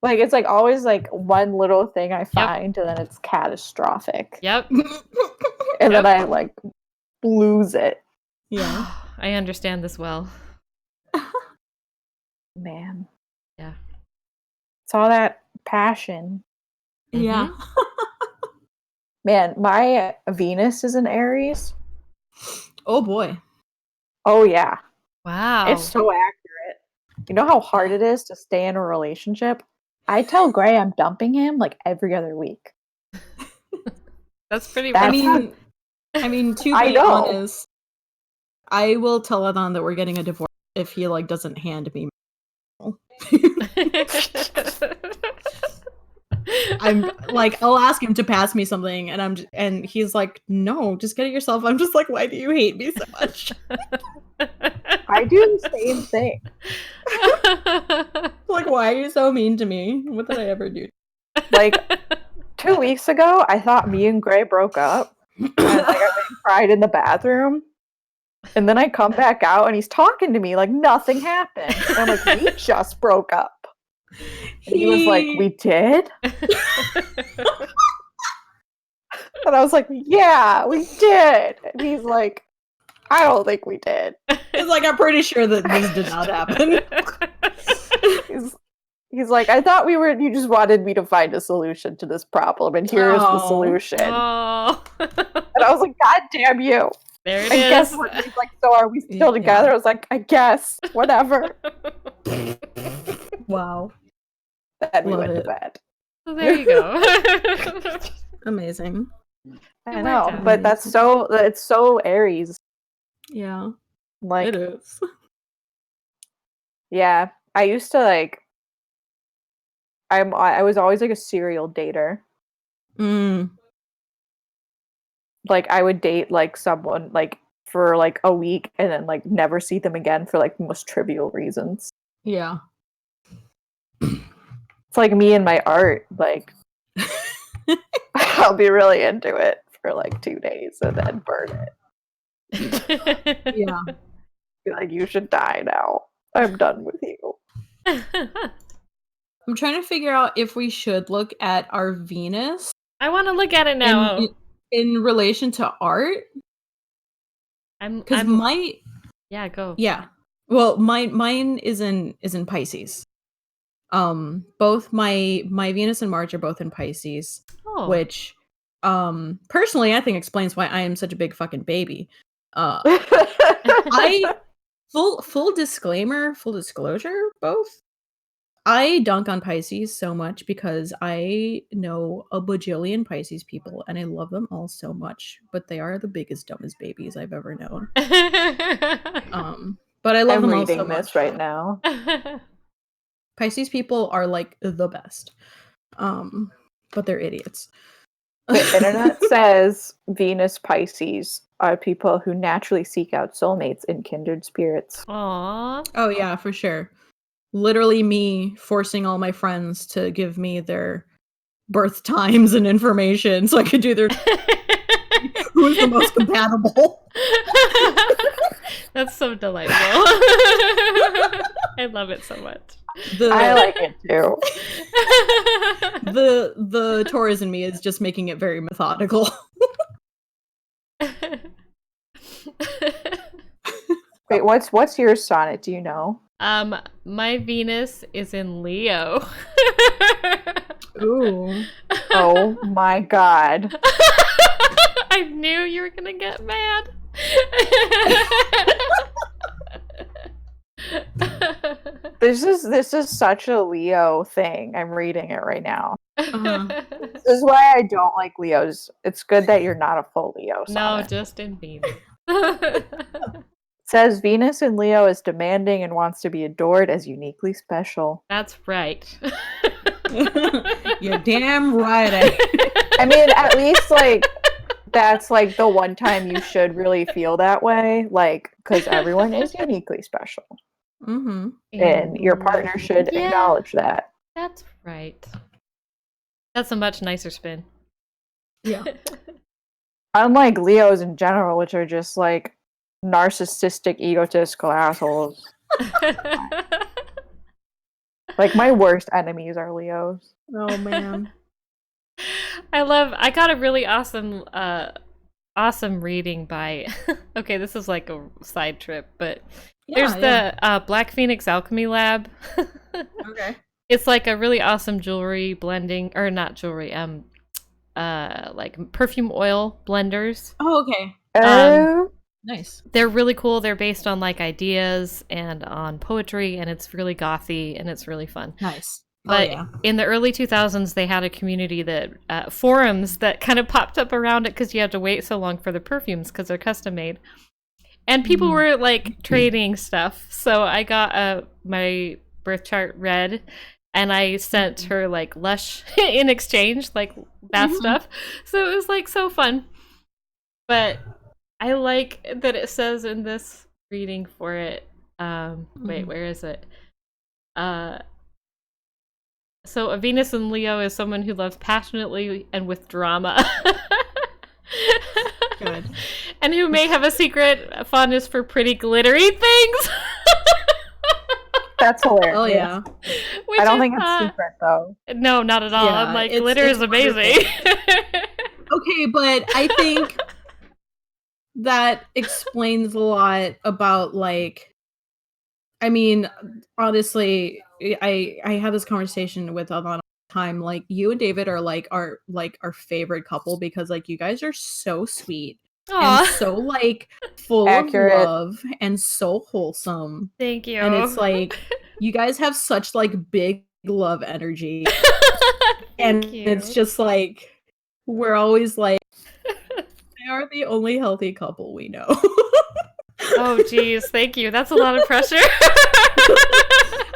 Speaker 2: Like it's like always like one little thing I find, and then it's catastrophic,
Speaker 3: Yep.
Speaker 2: and then
Speaker 3: Yep.
Speaker 2: I like lose it.
Speaker 1: Yeah.
Speaker 3: I understand this well.
Speaker 2: Man.
Speaker 3: Yeah.
Speaker 2: It's all that passion.
Speaker 1: Yeah.
Speaker 2: Man, my Venus is in Aries.
Speaker 1: Oh boy.
Speaker 2: Oh, yeah.
Speaker 3: Wow.
Speaker 2: It's so accurate. You know how hard it is to stay in a relationship? I tell Gray I'm dumping him like every other week.
Speaker 3: That's pretty
Speaker 2: That's
Speaker 3: rough.
Speaker 1: I mean, to
Speaker 2: I
Speaker 1: be
Speaker 2: know.
Speaker 1: honest, I will tell Adon that we're getting a divorce if he like doesn't hand me. I'm like, I'll ask him to pass me something, and he's like, no, just get it yourself. I'm just like, why do you hate me so much?
Speaker 2: I do the same thing.
Speaker 1: Like, why are you so mean to me? What did I ever do?
Speaker 2: Like 2 weeks ago, I thought me and Gray broke up. And like I went and cried in the bathroom. And then I come back out and he's talking to me like nothing happened. And I'm like, we just broke up. And he was like, we did? And I was like, yeah, we did. And he's like, I don't think we did.
Speaker 1: He's like, I'm pretty sure that this did not happen.
Speaker 2: He's like, I thought you just wanted me to find a solution to this problem, and here's the solution.
Speaker 3: Oh.
Speaker 2: And I was like, God damn you.
Speaker 3: There it
Speaker 2: I
Speaker 3: is.
Speaker 2: guess he's like, so are we still together? I was like, I guess, whatever.
Speaker 1: Wow.
Speaker 2: Then we
Speaker 1: Love
Speaker 2: went to
Speaker 1: it.
Speaker 2: bed.
Speaker 3: So there you go.
Speaker 1: Amazing.
Speaker 2: I know, but it's so Aries.
Speaker 1: Yeah,
Speaker 2: Like,
Speaker 1: it is.
Speaker 2: yeah, I used to like. I was always like a serial dater. Like I would date like someone like for like a week and then like never see them again for like the most trivial reasons.
Speaker 1: Yeah.
Speaker 2: It's like me and my art. Like I'll be really into it for like 2 days and then burn it.
Speaker 1: Yeah.
Speaker 2: Be like, you should die now. I'm done with you.
Speaker 1: I'm trying to figure out if we should look at our Venus
Speaker 3: I want to look at it now.
Speaker 1: in relation to art. Because
Speaker 3: yeah, go.
Speaker 1: Yeah. Well, mine is in Pisces. Both my Venus and Mars are both in Pisces, which personally I think explains why I am such a big fucking baby. I full disclosure, both. I dunk on Pisces so much because I know a bajillion Pisces people and I love them all so much, but they are the biggest, dumbest babies I've ever known. But I love them all so much.
Speaker 2: I'm reading this right now.
Speaker 1: Pisces people are like the best, but they're idiots.
Speaker 2: The internet says Venus Pisces are people who naturally seek out soulmates and kindred spirits.
Speaker 3: Aww.
Speaker 1: Oh yeah, for sure. Literally me forcing all my friends to give me their birth times and information so I could do their who's the most compatible.
Speaker 3: That's so delightful. I love it so much.
Speaker 2: I like it too.
Speaker 1: The Taurus in me is just making it very methodical.
Speaker 2: Wait, what's your sonnet? Do you know?
Speaker 3: My Venus is in Leo.
Speaker 1: Ooh.
Speaker 2: Oh my god.
Speaker 3: I knew you were gonna get mad.
Speaker 2: This is such a Leo thing. I'm reading it right now.
Speaker 1: Uh-huh.
Speaker 2: This is why I don't like Leos. It's good that you're not a full Leo.
Speaker 3: No, just in Venus.
Speaker 2: Says Venus in Leo is demanding and wants to be adored as uniquely special.
Speaker 3: That's right.
Speaker 1: You're damn right.
Speaker 2: I mean, at least like that's like the one time you should really feel that way, like because everyone is uniquely special, and your partner should acknowledge that.
Speaker 3: That's right. That's a much nicer spin.
Speaker 1: Yeah.
Speaker 2: Unlike Leos in general, which are just like narcissistic, egotistical assholes. Like my worst enemies are Leos.
Speaker 1: Oh man.
Speaker 3: I got a really awesome awesome reading by okay, this is like a side trip, but
Speaker 1: Yeah,
Speaker 3: there's the Black Phoenix Alchemy Lab.
Speaker 1: Okay.
Speaker 3: It's like a really awesome jewelry blending, or not jewelry, like perfume oil blenders.
Speaker 1: Oh, okay.
Speaker 2: Oh,
Speaker 1: Nice.
Speaker 3: They're really cool. They're based on like ideas and on poetry, and it's really gothy and it's really fun.
Speaker 1: Nice.
Speaker 3: But
Speaker 1: yeah.
Speaker 3: in the early 2000s, they had a community that forums that kind of popped up around it because you had to wait so long for the perfumes because they're custom made. And people were like trading stuff. So I got my birth chart read, and I sent her like Lush in exchange, like that stuff. So it was like so fun. But I like that it says in this reading for it. Wait, where is it? So a Venus in Leo is someone who loves passionately and with drama.
Speaker 1: Good.
Speaker 3: And who may have a secret fondness for pretty glittery things.
Speaker 2: that's hilarious.
Speaker 1: Oh yeah.
Speaker 3: Which
Speaker 2: I don't
Speaker 3: is
Speaker 2: think it's secret though.
Speaker 3: No, not at all.
Speaker 1: Yeah,
Speaker 3: I'm like,
Speaker 1: it's
Speaker 3: glitter is amazing.
Speaker 1: Okay, but I think that explains a lot about like, I mean, honestly, I had this conversation with Alana all the time. Like, you and David are like our favorite couple because like you guys are so sweet and so like full
Speaker 2: Accurate.
Speaker 1: of love and so wholesome.
Speaker 3: Thank you.
Speaker 1: And it's like you guys have such like big love energy. And
Speaker 3: you.
Speaker 1: it's just like we're always like they are the only healthy couple we know.
Speaker 3: Oh geez, thank you. That's a lot of pressure.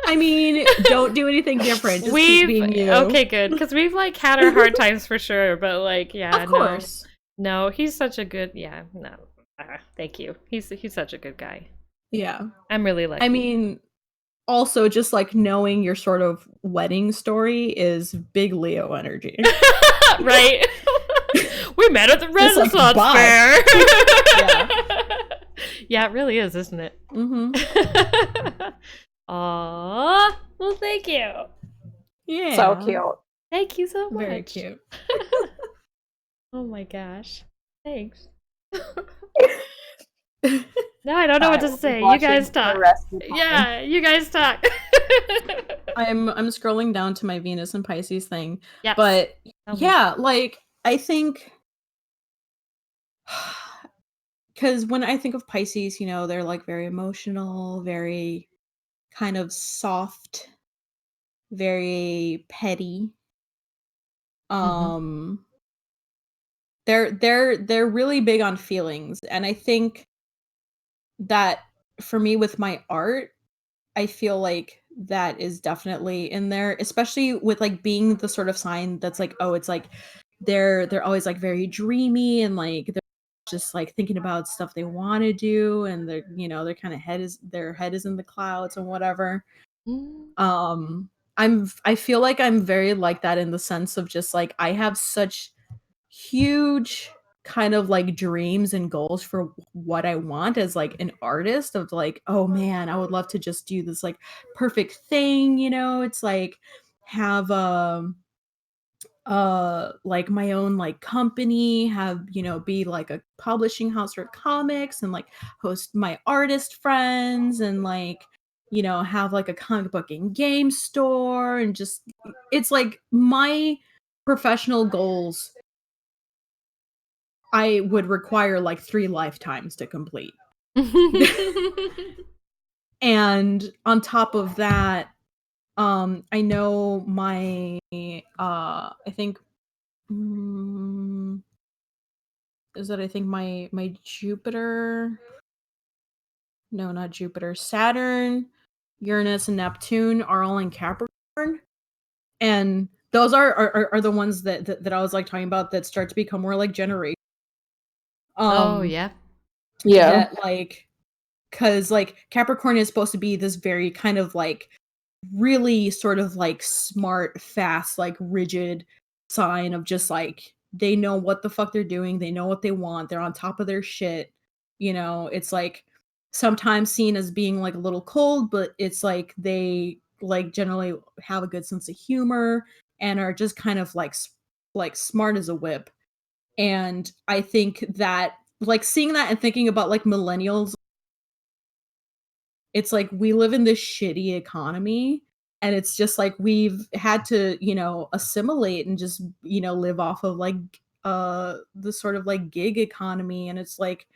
Speaker 1: I mean, don't do anything different. Just keep being you.
Speaker 3: Okay, good, because we've like had our hard times for sure, but like, yeah,
Speaker 1: of course.
Speaker 3: No, he's such a good. Yeah, no, thank you. He's such a good guy.
Speaker 1: Yeah,
Speaker 3: I'm really lucky.
Speaker 1: I mean, also just like knowing your sort of wedding story is big Leo energy,
Speaker 3: right? We met at the Renaissance Fair. Yeah, it really is, isn't it? Aww. Well, thank you.
Speaker 1: Yeah.
Speaker 2: So cute.
Speaker 3: Thank you so much.
Speaker 1: Very cute.
Speaker 3: Oh my gosh. Thanks. Now I don't know what to say. You guys talk. Yeah, you guys talk.
Speaker 1: I'm scrolling down to my Venus and Pisces thing.
Speaker 3: Yes.
Speaker 1: But yeah, like I think because when I think of Pisces, you know, they're like very emotional, very kind of soft, very petty. They're really big on feelings, and I think that for me with my art, I feel like that is definitely in there, especially with like being the sort of sign that's like, oh, it's like they're always like very dreamy and like they're just like thinking about stuff they want to do, and they're, you know, their head is in the clouds and whatever. I feel like I'm very like that in the sense of just like I have such huge kind of like dreams and goals for what I want as like an artist, of like, oh man, I would love to just do this like perfect thing, you know. It's like have like my own like company, have, you know, be like a publishing house for comics, and like host my artist friends, and like, you know, have like a comic book and game store, and just it's like my professional goals I would require like 3 lifetimes to complete. And on top of that, I know my I think is that I think my Jupiter, no, not Jupiter, Saturn, Uranus, and Neptune are all in Capricorn, and those are the ones that I was like talking about that start to become more like generation.
Speaker 3: Oh yeah.
Speaker 1: That like, because like Capricorn is supposed to be this very kind of like really sort of like smart, fast, like rigid sign of just like they know what the fuck they're doing, they know what they want, they're on top of their shit, you know. It's like sometimes seen as being like a little cold, but it's like they like generally have a good sense of humor and are just kind of like smart as a whip. And I think that like seeing that and thinking about like millennials, it's like we live in this shitty economy, and it's just like we've had to, you know, assimilate and just, you know, live off of like the sort of like gig economy. And it's like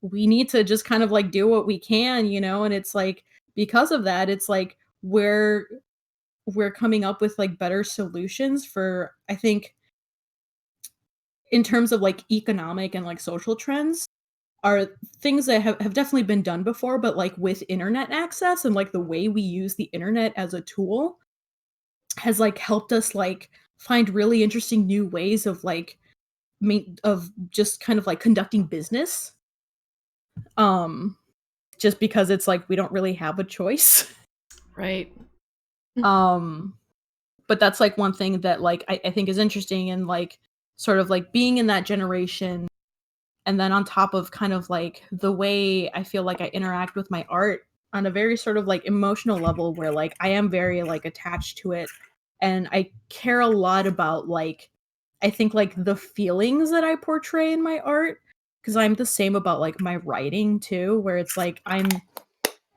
Speaker 1: we need to just kind of like do what we can, you know. And it's like because of that, it's like we're coming up with like better solutions for, I think, in terms of like economic and like social trends, are things that have definitely been done before, but like with internet access and like the way we use the internet as a tool has like helped us like find really interesting new ways of like of just kind of like conducting business. Just because it's like we don't really have a choice.
Speaker 3: Right.
Speaker 1: But that's like one thing that like I think is interesting, and like sort of like being in that generation. And then on top of kind of like the way I feel like I interact with my art on a very sort of like emotional level, where like I am very like attached to it, and I care a lot about like, I think like the feelings that I portray in my art, because I'm the same about like my writing too, where it's like I'm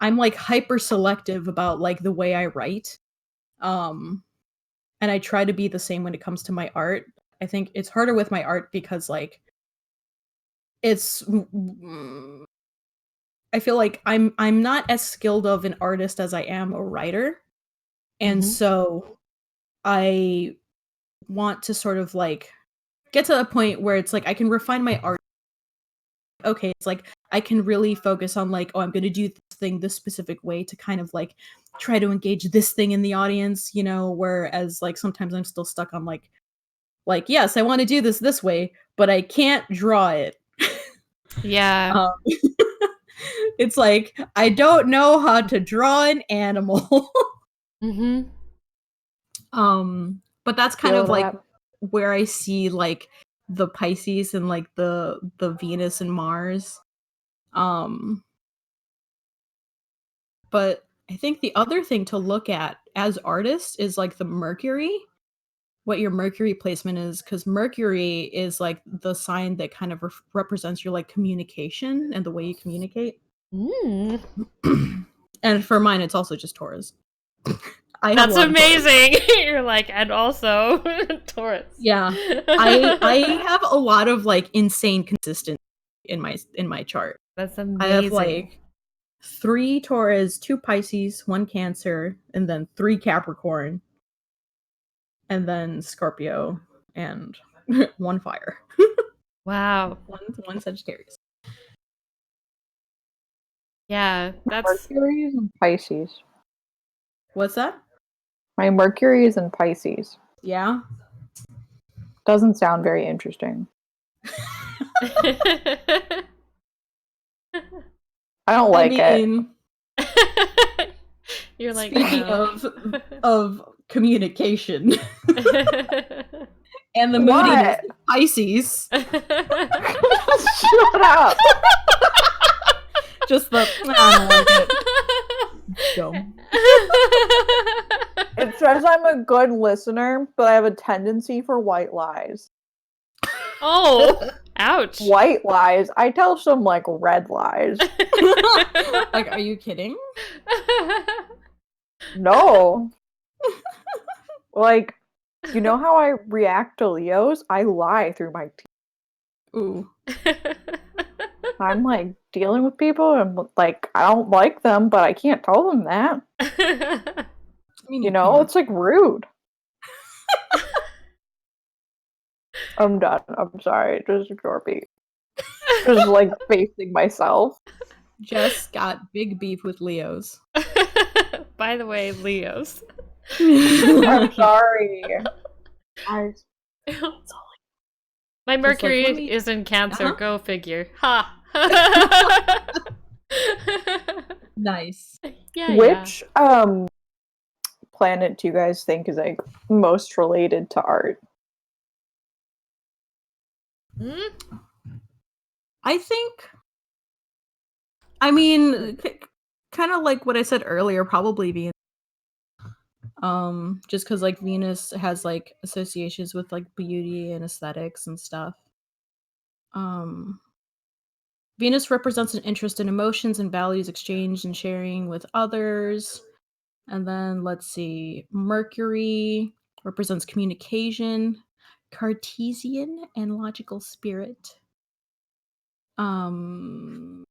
Speaker 1: like hyper selective about like the way I write. And I try to be the same when it comes to my art. I think it's harder with my art because like it's I feel like I'm not as skilled of an artist as I am a writer. And so I want to sort of like get to a point where it's like I can refine my art. Okay, it's like I can really focus on like, oh, I'm going to do this thing this specific way to kind of like try to engage this thing in the audience, you know, whereas like sometimes I'm still stuck on like yes, I want to do this way, but I can't draw it.
Speaker 3: Yeah.
Speaker 1: It's like I don't know how to draw an animal. But that's kind of like where I see like the Pisces and like the Venus and Mars. But I think the other thing to look at as artists is like the Mercury, what your Mercury placement is, because Mercury is like the sign that kind of represents your like communication and the way you communicate. And for mine, it's also just Taurus.
Speaker 3: That's amazing. You're like, and also Taurus.
Speaker 1: Yeah, I have a lot of like insane consistency in my chart.
Speaker 3: That's amazing.
Speaker 1: I have like 3 Taurus, 2 Pisces, 1 Cancer, and then 3 Capricorn, and then Scorpio, and 1 Fire.
Speaker 3: Wow.
Speaker 1: one Sagittarius.
Speaker 3: Yeah, that's
Speaker 2: Mercury is in Pisces.
Speaker 1: What's that?
Speaker 2: My Mercury is in Pisces.
Speaker 1: Yeah.
Speaker 2: Doesn't sound very interesting. I don't like it.
Speaker 3: You're like,
Speaker 1: speaking of communication. And the moodiness of Pisces.
Speaker 2: Shut up.
Speaker 1: Just the I don't like it. Dumb.
Speaker 2: It says I'm a good listener, but I have a tendency for white lies.
Speaker 3: Oh, ouch.
Speaker 2: White lies. I tell some like red lies.
Speaker 1: Like, are you kidding?
Speaker 2: No. Like, you know how I react to Leos? I lie through my teeth.
Speaker 1: Ooh.
Speaker 2: I'm like dealing with people and like I don't like them, but I can't tell them that.
Speaker 1: I mean,
Speaker 2: You know, it's like rude. I'm done. I'm sorry. Just ignore me. Just like facing myself.
Speaker 1: Jess got big beef with Leos.
Speaker 3: By the way, Leos.
Speaker 2: I'm sorry.
Speaker 3: My Mercury is in Cancer. Go figure. Ha!
Speaker 1: Nice.
Speaker 3: Yeah.
Speaker 2: Which planet do you guys think is like most related to art?
Speaker 1: I think, I mean, kind of like what I said earlier, probably Venus. Just because like Venus has like associations with like beauty and aesthetics and stuff. Venus represents an interest in emotions and values exchanged and sharing with others. And then let's see, Mercury represents communication, Cartesian and logical spirit. Let's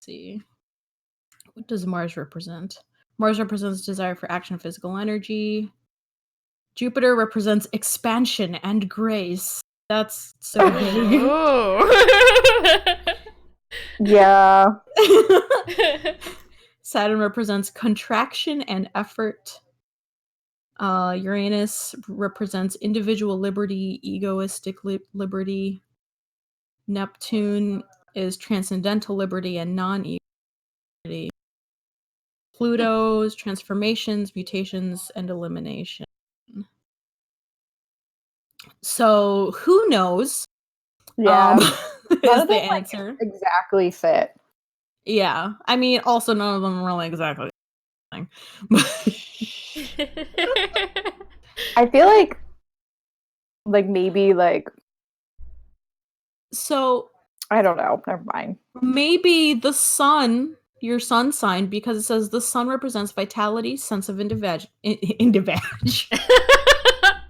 Speaker 1: see. What does Mars represent? Mars represents desire for action and physical energy. Jupiter represents expansion and grace. That's so vague.
Speaker 3: Oh.
Speaker 2: Yeah.
Speaker 1: Saturn represents contraction and effort. Uranus represents individual liberty, egoistic liberty. Neptune is transcendental liberty and non-ego liberty. Pluto's transformations, mutations, and elimination. So who knows?
Speaker 2: Yeah.
Speaker 1: Is the answer.
Speaker 2: Like, exactly fit.
Speaker 1: Yeah. I mean, also none of them really exactly.
Speaker 2: I feel like maybe like,
Speaker 1: so
Speaker 2: I don't know. Never mind.
Speaker 1: Maybe the sun, your sun sign, because it says the sun represents vitality, sense of individual.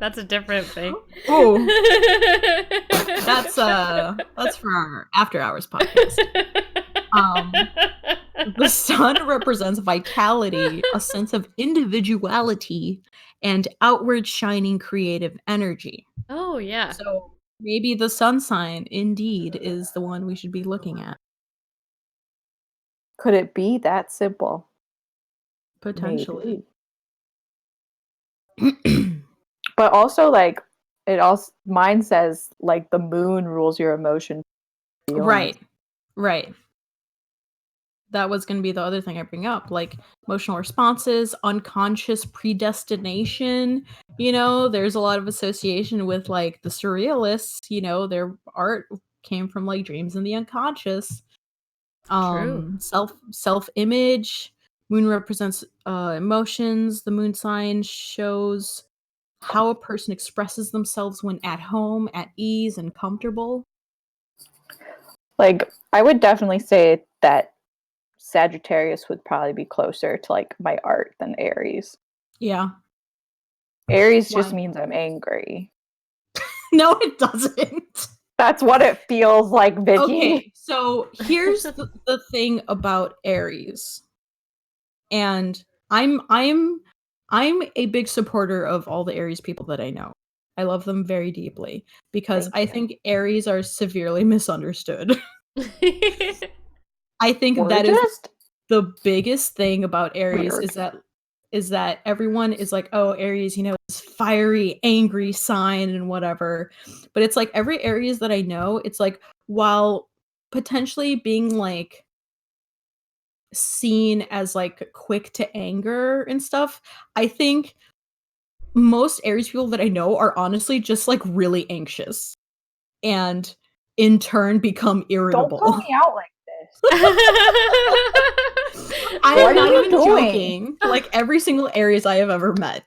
Speaker 3: That's a different thing.
Speaker 1: Oh, that's for our after hours podcast. The sun represents vitality, a sense of individuality, and outward shining creative energy.
Speaker 3: Oh, yeah.
Speaker 1: So maybe the sun sign indeed is the one we should be looking at.
Speaker 2: Could it be that simple?
Speaker 1: Potentially.
Speaker 2: But also, like, mine says, like, the moon rules your emotion.
Speaker 1: Right. That was going to be the other thing I bring up, like emotional responses, unconscious predestination. You know, there's a lot of association with like the surrealists. You know, their art came from like dreams in the unconscious.
Speaker 3: True.
Speaker 1: Self-image. Moon represents emotions. The moon sign shows how a person expresses themselves when at home, at ease, and comfortable.
Speaker 2: Like, I would definitely say that Sagittarius would probably be closer to like my art than Aries.
Speaker 1: Yeah.
Speaker 2: Aries just means I'm angry.
Speaker 1: No, it doesn't.
Speaker 2: That's what it feels like, Vickie.
Speaker 1: Okay, so here's the thing about Aries. And I'm a big supporter of all the Aries people that I know. I love them very deeply because I think Aries are severely misunderstood. I think that is the biggest thing about Aries is that everyone is like, oh, Aries, you know, this fiery, angry sign and whatever. But it's like every Aries that I know, it's like while potentially being like seen as like quick to anger and stuff, I think most Aries people that I know are honestly just like really anxious and in turn become irritable.
Speaker 2: Don't call me out like this.
Speaker 1: I'm not even joking. Like every single Aries I have ever met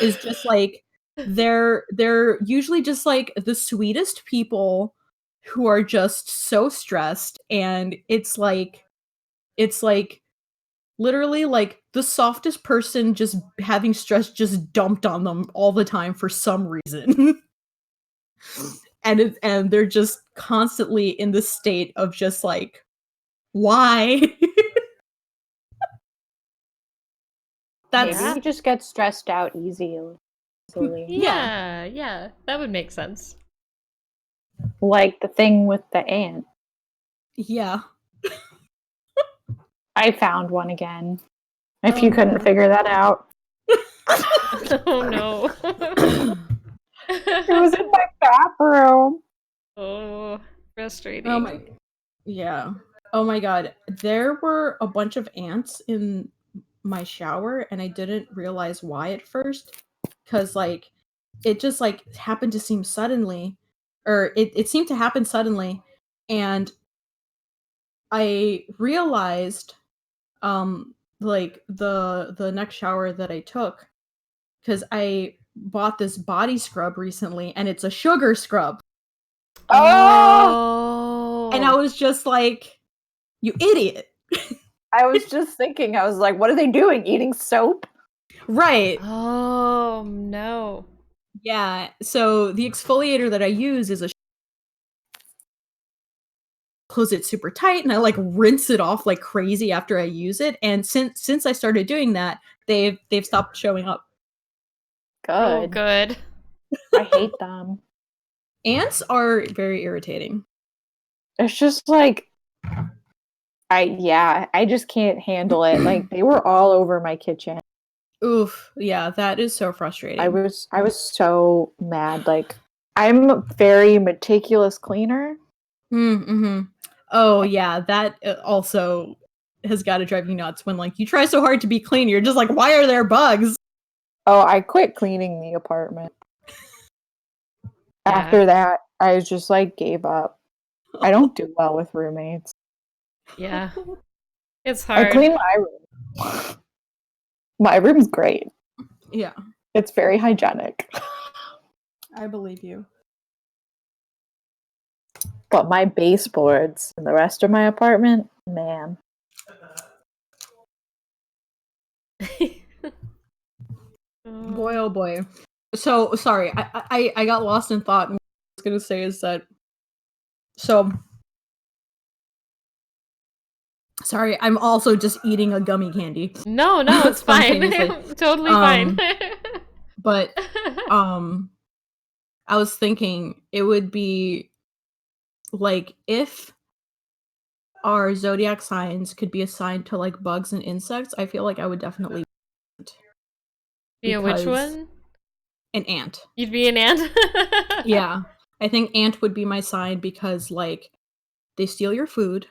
Speaker 1: is just like they're usually just like the sweetest people who are just so stressed, and it's like literally like the softest person just having stress just dumped on them all the time for some reason. and they're just constantly in the state of just like, why?
Speaker 2: Maybe you just get stressed out easily.
Speaker 3: Yeah, that would make sense.
Speaker 2: Like the thing with the ant.
Speaker 1: Yeah.
Speaker 2: I found one again. If you couldn't figure that out.
Speaker 3: Oh no.
Speaker 2: It was in my bathroom.
Speaker 3: Oh, frustrating.
Speaker 1: Oh my god. There were a bunch of ants in my shower and I didn't realize why at first. Because like it just like happened to seem suddenly. Or it seemed to happen suddenly. And I realized like the next shower that I took, because I bought this body scrub recently and it's a sugar scrub.
Speaker 3: Oh,
Speaker 1: And I was just like, you idiot.
Speaker 2: I was just thinking, I was like, what are they doing? Eating soap?
Speaker 1: Right.
Speaker 3: Oh, no.
Speaker 1: Yeah. So the exfoliator that I use is close it super tight, and I like rinse it off like crazy after I use it. And since I started doing that, they've stopped showing up.
Speaker 2: Good.
Speaker 3: Oh, good.
Speaker 2: I hate them.
Speaker 1: Ants are very irritating.
Speaker 2: It's just like I just can't handle it. Like they were all over my kitchen.
Speaker 1: Oof. Yeah, that is so frustrating.
Speaker 2: I was so mad. Like I'm a very meticulous cleaner.
Speaker 1: Mm-hmm. Oh yeah, that also has got to drive you nuts when like you try so hard to be clean, you're just like, why are there bugs?
Speaker 2: Oh, I quit cleaning the apartment.
Speaker 3: Yeah.
Speaker 2: After that, I just like gave up. I don't do well with roommates.
Speaker 3: Yeah. It's
Speaker 2: I
Speaker 3: hard.
Speaker 2: clean my room. My room's great.
Speaker 1: Yeah,
Speaker 2: It's very hygienic.
Speaker 1: I believe you.
Speaker 2: But my baseboards and the rest of my apartment, man.
Speaker 1: Boy, oh boy. So sorry, I got lost in thought. And what I was gonna say is that sorry, I'm also just eating a gummy candy.
Speaker 3: No, it's fine.
Speaker 1: Spontaneously.
Speaker 3: Totally fine.
Speaker 1: But I was thinking it would be like if our zodiac signs could be assigned to like bugs and insects, I feel like I would definitely
Speaker 3: Yeah, which one?
Speaker 1: An ant.
Speaker 3: You'd be an ant?
Speaker 1: Yeah. I think ant would be my sign because like they steal your food.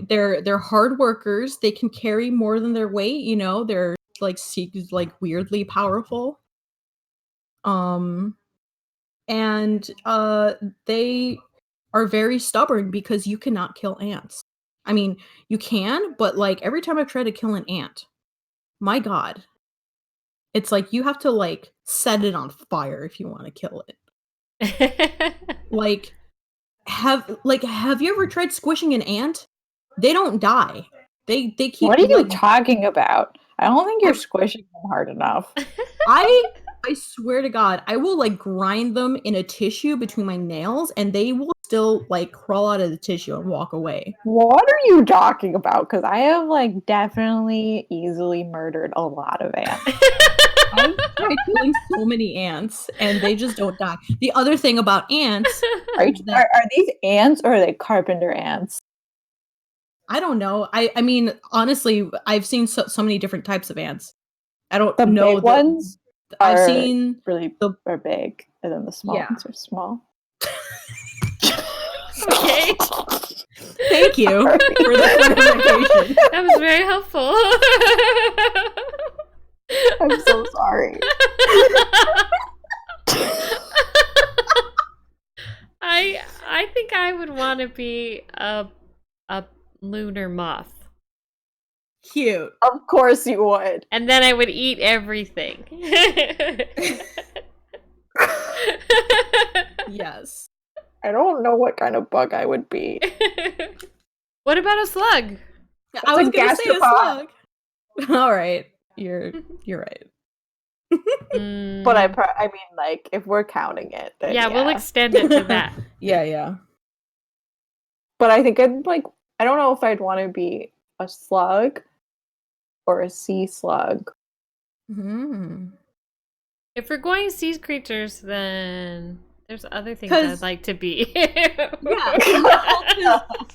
Speaker 1: They're hard workers. They can carry more than their weight, you know. They're like weirdly powerful. And they are very stubborn because you cannot kill ants. I mean, you can, but like every time I've tried to kill an ant, my god, it's like you have to like set it on fire if you want to kill it. Like have you ever tried squishing an ant? They don't die. They keep.
Speaker 2: What are you talking about? I don't think you're squishing them hard enough.
Speaker 1: I swear to God, I will like grind them in a tissue between my nails, and they will still like crawl out of the tissue and walk away.
Speaker 2: What are you talking about? Because I have like definitely easily murdered a lot of ants.
Speaker 1: I've tried killing so many ants, and they just don't die. The other thing about ants,
Speaker 2: are these ants or are they carpenter ants?
Speaker 1: I don't know. I mean, honestly, I've seen so many different types of ants. I don't
Speaker 2: the
Speaker 1: know.
Speaker 2: Big ones
Speaker 1: I've seen
Speaker 2: are big, and then the small ones are small.
Speaker 3: Okay.
Speaker 1: Thank you for the clarification.
Speaker 3: That was very helpful.
Speaker 2: I'm so sorry.
Speaker 3: I think I would want to be a lunar moth.
Speaker 1: Cute.
Speaker 2: Of course you would.
Speaker 3: And then I would eat everything.
Speaker 1: Yes.
Speaker 2: I don't know what kind of bug I would be.
Speaker 3: What about a slug?
Speaker 1: I was gonna say a slug. All right, you're right.
Speaker 2: But I mean, like, if we're counting it, then
Speaker 3: yeah, we'll extend it to that.
Speaker 1: Yeah.
Speaker 2: But I think I don't know if I'd want to be a slug or a sea slug.
Speaker 3: If we're going sea creatures, then there's other things I'd like to be.
Speaker 1: Yeah.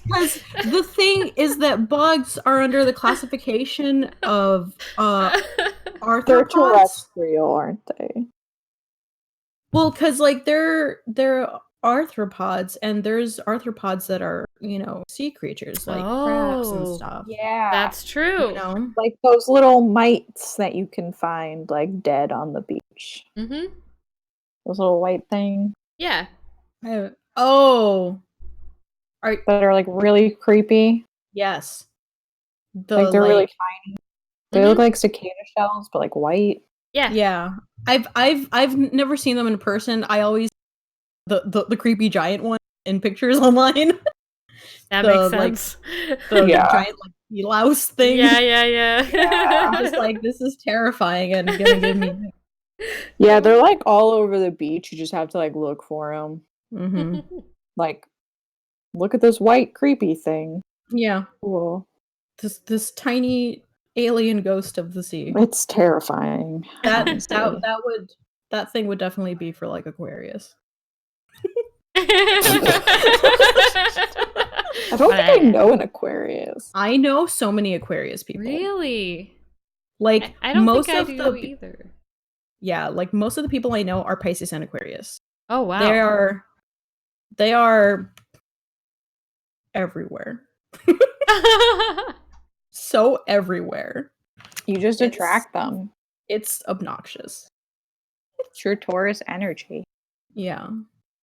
Speaker 1: Because the thing is that bugs are under the classification of arthropods.
Speaker 2: They're terrestrial, aren't they?
Speaker 1: Well, because like they're arthropods, and there's arthropods that are, you know, sea creatures like crabs and stuff.
Speaker 2: Yeah,
Speaker 3: that's true.
Speaker 1: You know?
Speaker 2: Like those little mites that you can find like dead on the beach.
Speaker 3: Mm-hmm.
Speaker 2: Those little white things.
Speaker 3: Yeah.
Speaker 2: That are like really creepy.
Speaker 1: Yes.
Speaker 2: Like they're really tiny. They look like cicada shells, but like white.
Speaker 3: Yeah.
Speaker 1: Yeah. I've never seen them in person. I always the creepy giant one in pictures online.
Speaker 3: That
Speaker 1: The,
Speaker 3: makes sense.
Speaker 1: The
Speaker 2: Yeah.
Speaker 1: giant like sea louse thing.
Speaker 3: Yeah.
Speaker 1: I'm just like, this is terrifying and gonna give me.
Speaker 2: Yeah, they're like all over the beach. You just have to like look for them.
Speaker 1: Mm-hmm.
Speaker 2: Like, look at this white creepy thing.
Speaker 1: Yeah,
Speaker 2: Cool.
Speaker 1: this tiny alien ghost of the sea.
Speaker 2: It's terrifying.
Speaker 1: That
Speaker 2: honestly.
Speaker 1: that thing would definitely be for like Aquarius.
Speaker 2: I don't think I know an Aquarius.
Speaker 1: I know so many Aquarius people.
Speaker 3: Really?
Speaker 1: Like
Speaker 3: I don't
Speaker 1: most
Speaker 3: think I
Speaker 1: of
Speaker 3: do
Speaker 1: the
Speaker 3: either.
Speaker 1: yeah, like most of the people I know are Pisces and Aquarius.
Speaker 3: Oh wow.
Speaker 1: They are everywhere. So everywhere.
Speaker 2: You just
Speaker 1: It's-
Speaker 2: attract them.
Speaker 1: It's obnoxious.
Speaker 2: It's your Taurus energy.
Speaker 1: Yeah.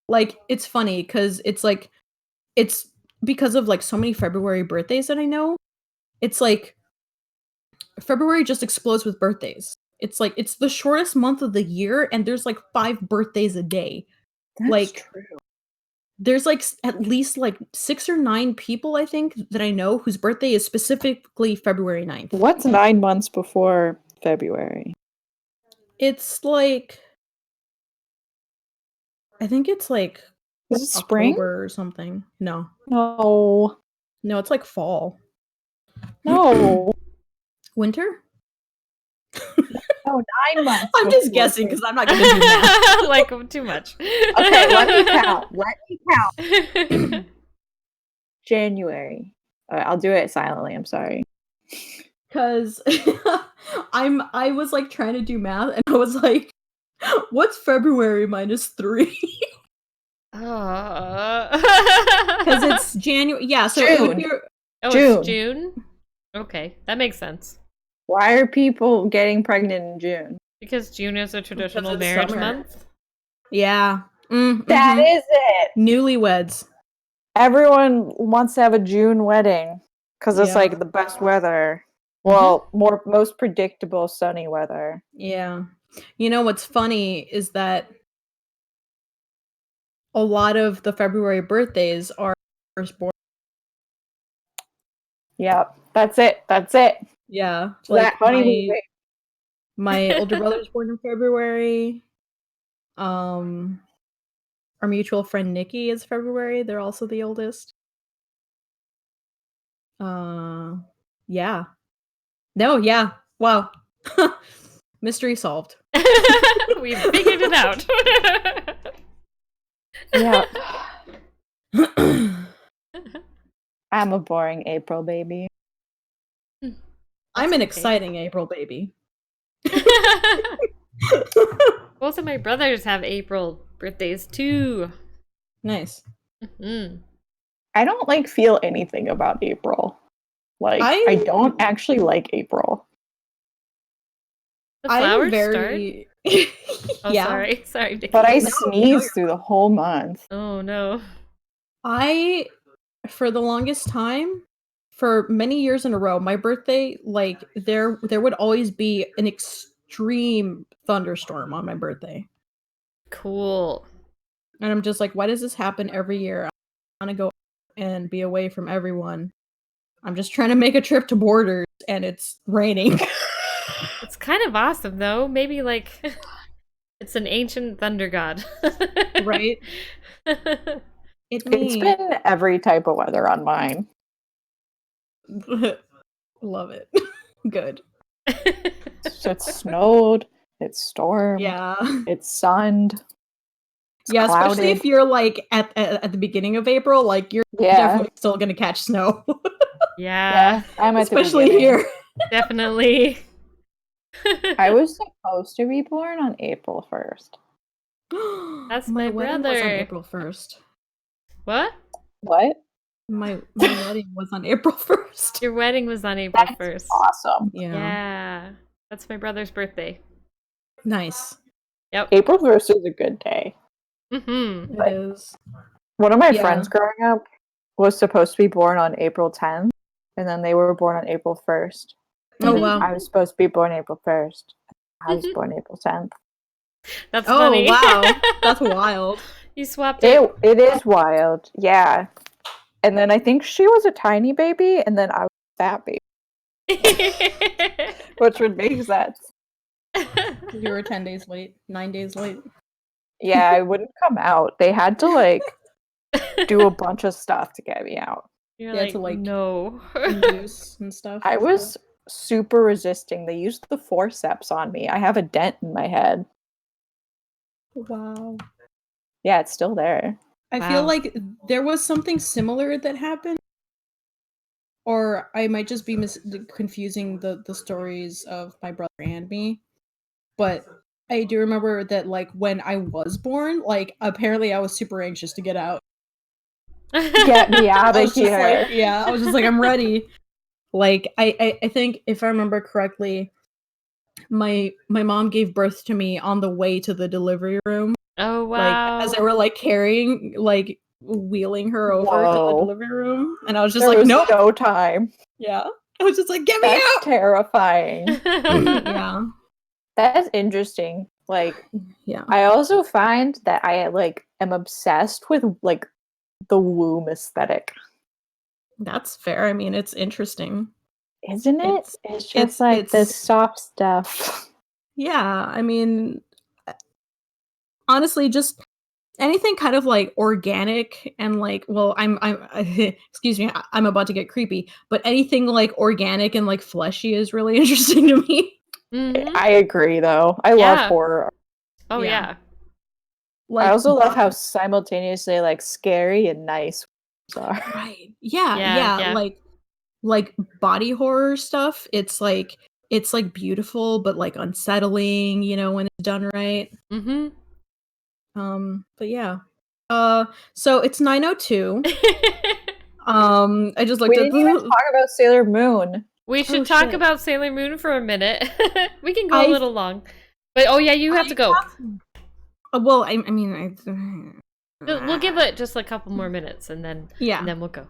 Speaker 1: Like it's funny because it's because of like so many February birthdays that I know. It's like February just explodes with birthdays. It's like it's the shortest month of the year and there's like 5 birthdays a day.
Speaker 2: That's
Speaker 1: Like,
Speaker 2: true.
Speaker 1: There's like at least like 6 or 9 people I think that I know whose birthday is specifically February 9th.
Speaker 2: What's 9 months before February?
Speaker 1: It's like I think it's like
Speaker 2: Is it spring?
Speaker 1: October or something. No,
Speaker 2: No.
Speaker 1: it's like fall.
Speaker 2: No.
Speaker 1: Winter?
Speaker 2: Oh, 9 months.
Speaker 1: I'm just
Speaker 2: before
Speaker 1: guessing because I'm not gonna do math.
Speaker 3: Like too much.
Speaker 2: Okay, let me count. January. I'll do it silently. I'm sorry.
Speaker 1: Because I was like trying to do math and I was like, what's February minus 3? Because it's January. Yeah, so it would be
Speaker 3: It's June? Okay, that makes sense.
Speaker 2: Why are people getting pregnant in June?
Speaker 3: Because June is a traditional
Speaker 1: it's
Speaker 3: marriage
Speaker 1: summer.
Speaker 3: month.
Speaker 1: yeah.
Speaker 2: That is it.
Speaker 1: Newlyweds.
Speaker 2: Everyone wants to have a June wedding because it's
Speaker 1: Yeah.
Speaker 2: like the best weather. Well, most predictable sunny weather.
Speaker 1: Yeah. You know what's funny is that a lot of the February birthdays are firstborn.
Speaker 2: Yep, that's it.
Speaker 1: Yeah.
Speaker 2: That honeymoon.
Speaker 1: My older brother's born in February. Our mutual friend Nikki is February. They're also the oldest. Yeah. No, yeah. Wow. Mystery solved.
Speaker 3: We figured it out.
Speaker 2: Yeah. I'm a boring April baby.
Speaker 1: I'm an exciting April baby.
Speaker 3: Both of my brothers have April birthdays too.
Speaker 1: Nice.
Speaker 3: Mm-hmm.
Speaker 2: I don't feel anything about April. I don't actually like April.
Speaker 3: The flowers
Speaker 1: I'm very
Speaker 3: start. Oh,
Speaker 1: yeah.
Speaker 3: sorry, Vickie.
Speaker 2: But I sneeze through the whole month.
Speaker 3: Oh no.
Speaker 1: For the longest time, for many years in a row, my birthday, like there would always be an extreme thunderstorm on my birthday.
Speaker 3: Cool.
Speaker 1: And I'm just like, why does this happen every year? I want to go and be away from everyone. I'm just trying to make a trip to Borders and it's raining.
Speaker 3: It's kind of awesome though. Maybe it's an ancient thunder god.
Speaker 1: Right? It's
Speaker 2: been every type of weather on mine.
Speaker 1: Love it. Good.
Speaker 2: So it snowed, it stormed,
Speaker 1: Yeah.
Speaker 2: it sunned.
Speaker 1: Yeah,
Speaker 2: clouded.
Speaker 1: especially if you're like at the beginning of April, like you're definitely still gonna catch snow.
Speaker 3: Yeah.
Speaker 2: I'm at
Speaker 1: Especially
Speaker 2: the beginning.
Speaker 1: here.
Speaker 3: Definitely.
Speaker 2: I was supposed to be born on April 1st.
Speaker 3: That's
Speaker 1: my
Speaker 3: my
Speaker 1: wedding was on
Speaker 3: brother.
Speaker 1: April 1st.
Speaker 3: What?
Speaker 2: What?
Speaker 1: My wedding was on April 1st.
Speaker 3: Your wedding was on April
Speaker 2: That's
Speaker 3: 1st.
Speaker 2: awesome.
Speaker 3: Yeah. That's my brother's birthday.
Speaker 1: Nice.
Speaker 3: Yep.
Speaker 2: April 1st is a good day.
Speaker 3: Mm-hmm.
Speaker 1: It is.
Speaker 2: One of my
Speaker 1: Yeah.
Speaker 2: friends growing up was supposed to be born on April 10th, and then they were born on April 1st.
Speaker 1: Oh wow.
Speaker 2: I was supposed to be born April 1st. I was born April 10th.
Speaker 3: That's
Speaker 1: Oh
Speaker 3: funny.
Speaker 1: wow. That's wild.
Speaker 3: You swapped it.
Speaker 2: It is wild. Yeah. And then I think she was a tiny baby, and then I was a fat baby. Which would make sense.
Speaker 1: You were 10 days late, 9 days late.
Speaker 2: Yeah, I wouldn't come out. They had to like do a bunch of stuff to get me out.
Speaker 3: You're
Speaker 1: Yeah, to, like,
Speaker 3: no.
Speaker 1: Induce and stuff.
Speaker 2: I was super resisting. They used the forceps on me. I have a dent in my head.
Speaker 1: Wow.
Speaker 2: Yeah, it's still there.
Speaker 1: I feel like there was something similar that happened. Or I might just be confusing the stories of my brother and me. But I do remember that, like, when I was born, like, apparently I was super anxious to get out.
Speaker 2: Get me out of here.
Speaker 1: Like, yeah, I was just like, I'm ready. Like, I think if I remember correctly, my mom gave birth to me on the way to the delivery room.
Speaker 3: Oh, wow.
Speaker 1: Like, as they were, like, wheeling her over to the delivery room. And I was just
Speaker 2: there
Speaker 1: like,
Speaker 2: was
Speaker 1: nope.
Speaker 2: No time.
Speaker 1: Yeah. I was just like, get me out!
Speaker 2: Terrifying.
Speaker 1: Yeah.
Speaker 2: That's interesting. Like,
Speaker 1: yeah.
Speaker 2: I also find that I, like, am obsessed with, like, the womb aesthetic.
Speaker 1: That's fair. I mean, it's interesting.
Speaker 2: Isn't it? It's just like the soft stuff.
Speaker 1: Yeah, I mean, honestly, just anything kind of like organic and like, well, I'm excuse me, I'm about to get creepy, but anything like organic and like fleshy is really interesting to me.
Speaker 3: Mm-hmm.
Speaker 2: I agree, though. I love horror.
Speaker 3: Oh yeah.
Speaker 2: Like, I also love how simultaneously like scary and nice are.
Speaker 1: Right. Yeah. Like body horror stuff. It's like beautiful but like unsettling, you know, when it's done right.
Speaker 3: Mm-hmm.
Speaker 1: But yeah. So it's 9:02. I just looked
Speaker 2: at. We didn't even talk about Sailor Moon.
Speaker 3: We should talk about Sailor Moon for a minute. We can go a little long, but you have to go.
Speaker 1: Well, I mean,
Speaker 3: we'll give it just a couple more minutes, and then we'll go.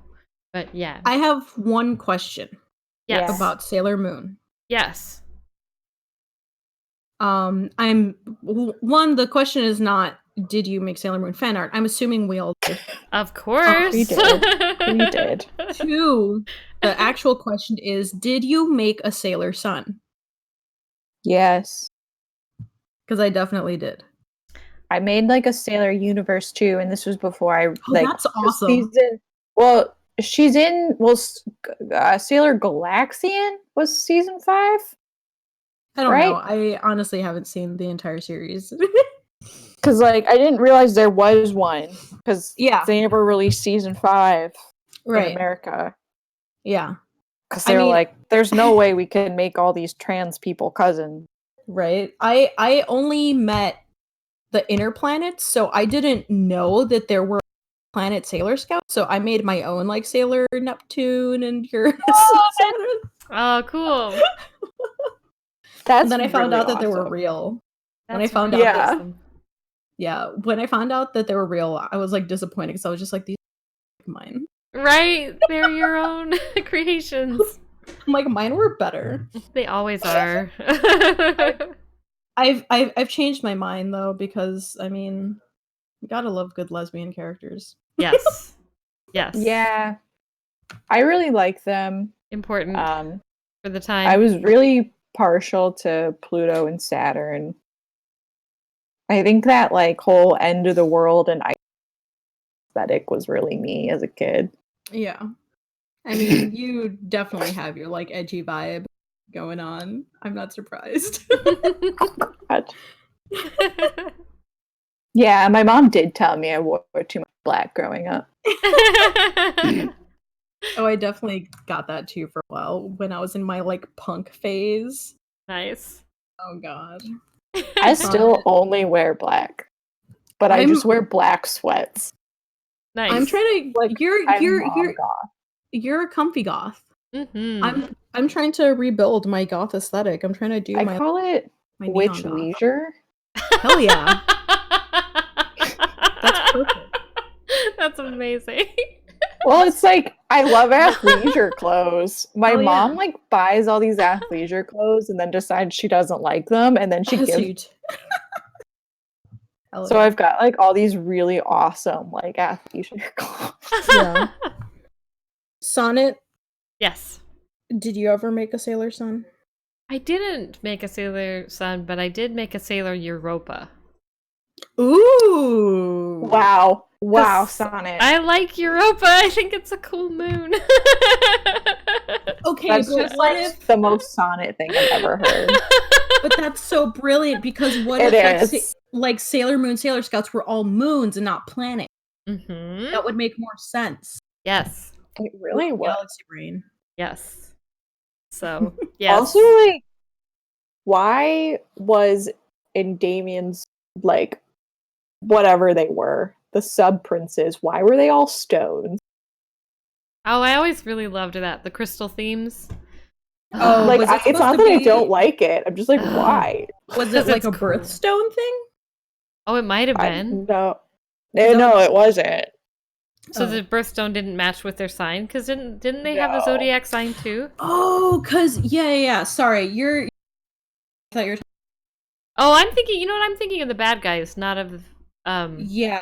Speaker 3: But yeah,
Speaker 1: I have one question.
Speaker 3: Yes.
Speaker 1: About Sailor Moon.
Speaker 3: Yes.
Speaker 1: The question is not, did you make Sailor Moon fan art? I'm assuming we all did.
Speaker 3: Of course.
Speaker 2: We did. We did.
Speaker 1: 2, the actual question is, did you make a Sailor Sun?
Speaker 2: Yes.
Speaker 1: Because I definitely did.
Speaker 2: I made like a Sailor Universe too, and this was before I
Speaker 1: that's awesome.
Speaker 2: She's in Sailor Galaxian was season 5.
Speaker 1: I don't know. I honestly haven't seen the entire series.
Speaker 2: Because like I didn't realize there was one. Because they never released season 5 in America.
Speaker 1: Yeah.
Speaker 2: Because they were like, there's no way we can make all these trans people cousins.
Speaker 1: Right. I only met the inner planets, so I didn't know that there were planet Sailor Scouts. So I made my own like Sailor Neptune and Uranus.
Speaker 3: Oh, cool.
Speaker 1: And then I found out that they were real. When I found out when I found out that they were real, I was like disappointed because I was just like, these are mine.
Speaker 3: Right, they're your own creations.
Speaker 1: I'm like, mine were better.
Speaker 3: They always are.
Speaker 1: I've changed my mind though, because I mean, you gotta love good lesbian characters.
Speaker 3: Yes. Yes.
Speaker 2: Yeah. I really like them.
Speaker 3: Important for the time.
Speaker 2: I was really partial to Pluto and Saturn. I think that like whole end of the world and aesthetic was really me as a kid.
Speaker 1: Yeah. I mean, you definitely have your like edgy vibe going on. I'm not surprised.
Speaker 2: Yeah, my mom did tell me I wore too much black growing up.
Speaker 1: Oh, I definitely got that too for a while when I was in my like punk phase.
Speaker 3: Nice.
Speaker 1: Oh god.
Speaker 2: I still only wear black, but I just wear black sweats.
Speaker 3: Nice.
Speaker 1: I'm trying to like you're a comfy goth.
Speaker 3: Mm-hmm.
Speaker 1: I'm trying to rebuild my goth aesthetic. I'm trying to do
Speaker 2: I call it witch leisure.
Speaker 1: Hell yeah. That's perfect.
Speaker 3: That's amazing.
Speaker 2: Well, it's like I love athleisure clothes. My mom like buys all these athleisure clothes and then decides she doesn't like them, and then she gives. So I've got like all these really awesome like athleisure clothes.
Speaker 1: Yeah. Sonnett,
Speaker 3: Yes.
Speaker 1: did you ever make a Sailor Sun?
Speaker 3: I didn't make a Sailor Sun, but I did make a Sailor Europa.
Speaker 1: Ooh.
Speaker 2: Wow,
Speaker 3: 'Cause
Speaker 2: Sonnett.
Speaker 3: I like Europa. I think it's a cool moon.
Speaker 1: Okay,
Speaker 2: That's
Speaker 1: but
Speaker 2: just
Speaker 1: what
Speaker 2: like
Speaker 1: if?
Speaker 2: the most Sonnett thing I've ever heard.
Speaker 1: But that's so brilliant because what
Speaker 2: It
Speaker 1: if
Speaker 2: is.
Speaker 1: like Sailor Moon, Sailor Scouts were all moons and not planets?
Speaker 3: Mm-hmm.
Speaker 1: That would make more sense.
Speaker 3: Yes.
Speaker 2: It really was.
Speaker 1: Galaxy brain.
Speaker 3: Yes. So, yes.
Speaker 2: Also, like, why was in Damien's like whatever they were, the sub princes? Why were they all stones?
Speaker 3: Oh, I always really loved that. The crystal themes.
Speaker 1: Oh,
Speaker 2: Like,
Speaker 1: was it
Speaker 2: it's
Speaker 1: supposed
Speaker 2: not
Speaker 1: to
Speaker 2: that I
Speaker 1: be-
Speaker 2: don't like it. I'm just like, why?
Speaker 1: Was it
Speaker 3: Because
Speaker 1: like
Speaker 3: it's
Speaker 1: a
Speaker 3: cool.
Speaker 1: birthstone thing?
Speaker 3: Oh, it might have been.
Speaker 2: No,
Speaker 1: that
Speaker 2: no,
Speaker 1: was-
Speaker 2: it wasn't.
Speaker 3: So
Speaker 1: Oh.
Speaker 3: the birthstone didn't match with their sign? Because didn't they have a
Speaker 2: No.
Speaker 3: zodiac sign too?
Speaker 1: Oh, cause yeah. Sorry, I thought you were.
Speaker 3: Oh, I'm thinking. You know what? I'm thinking of the bad guys, not of.
Speaker 1: Yeah.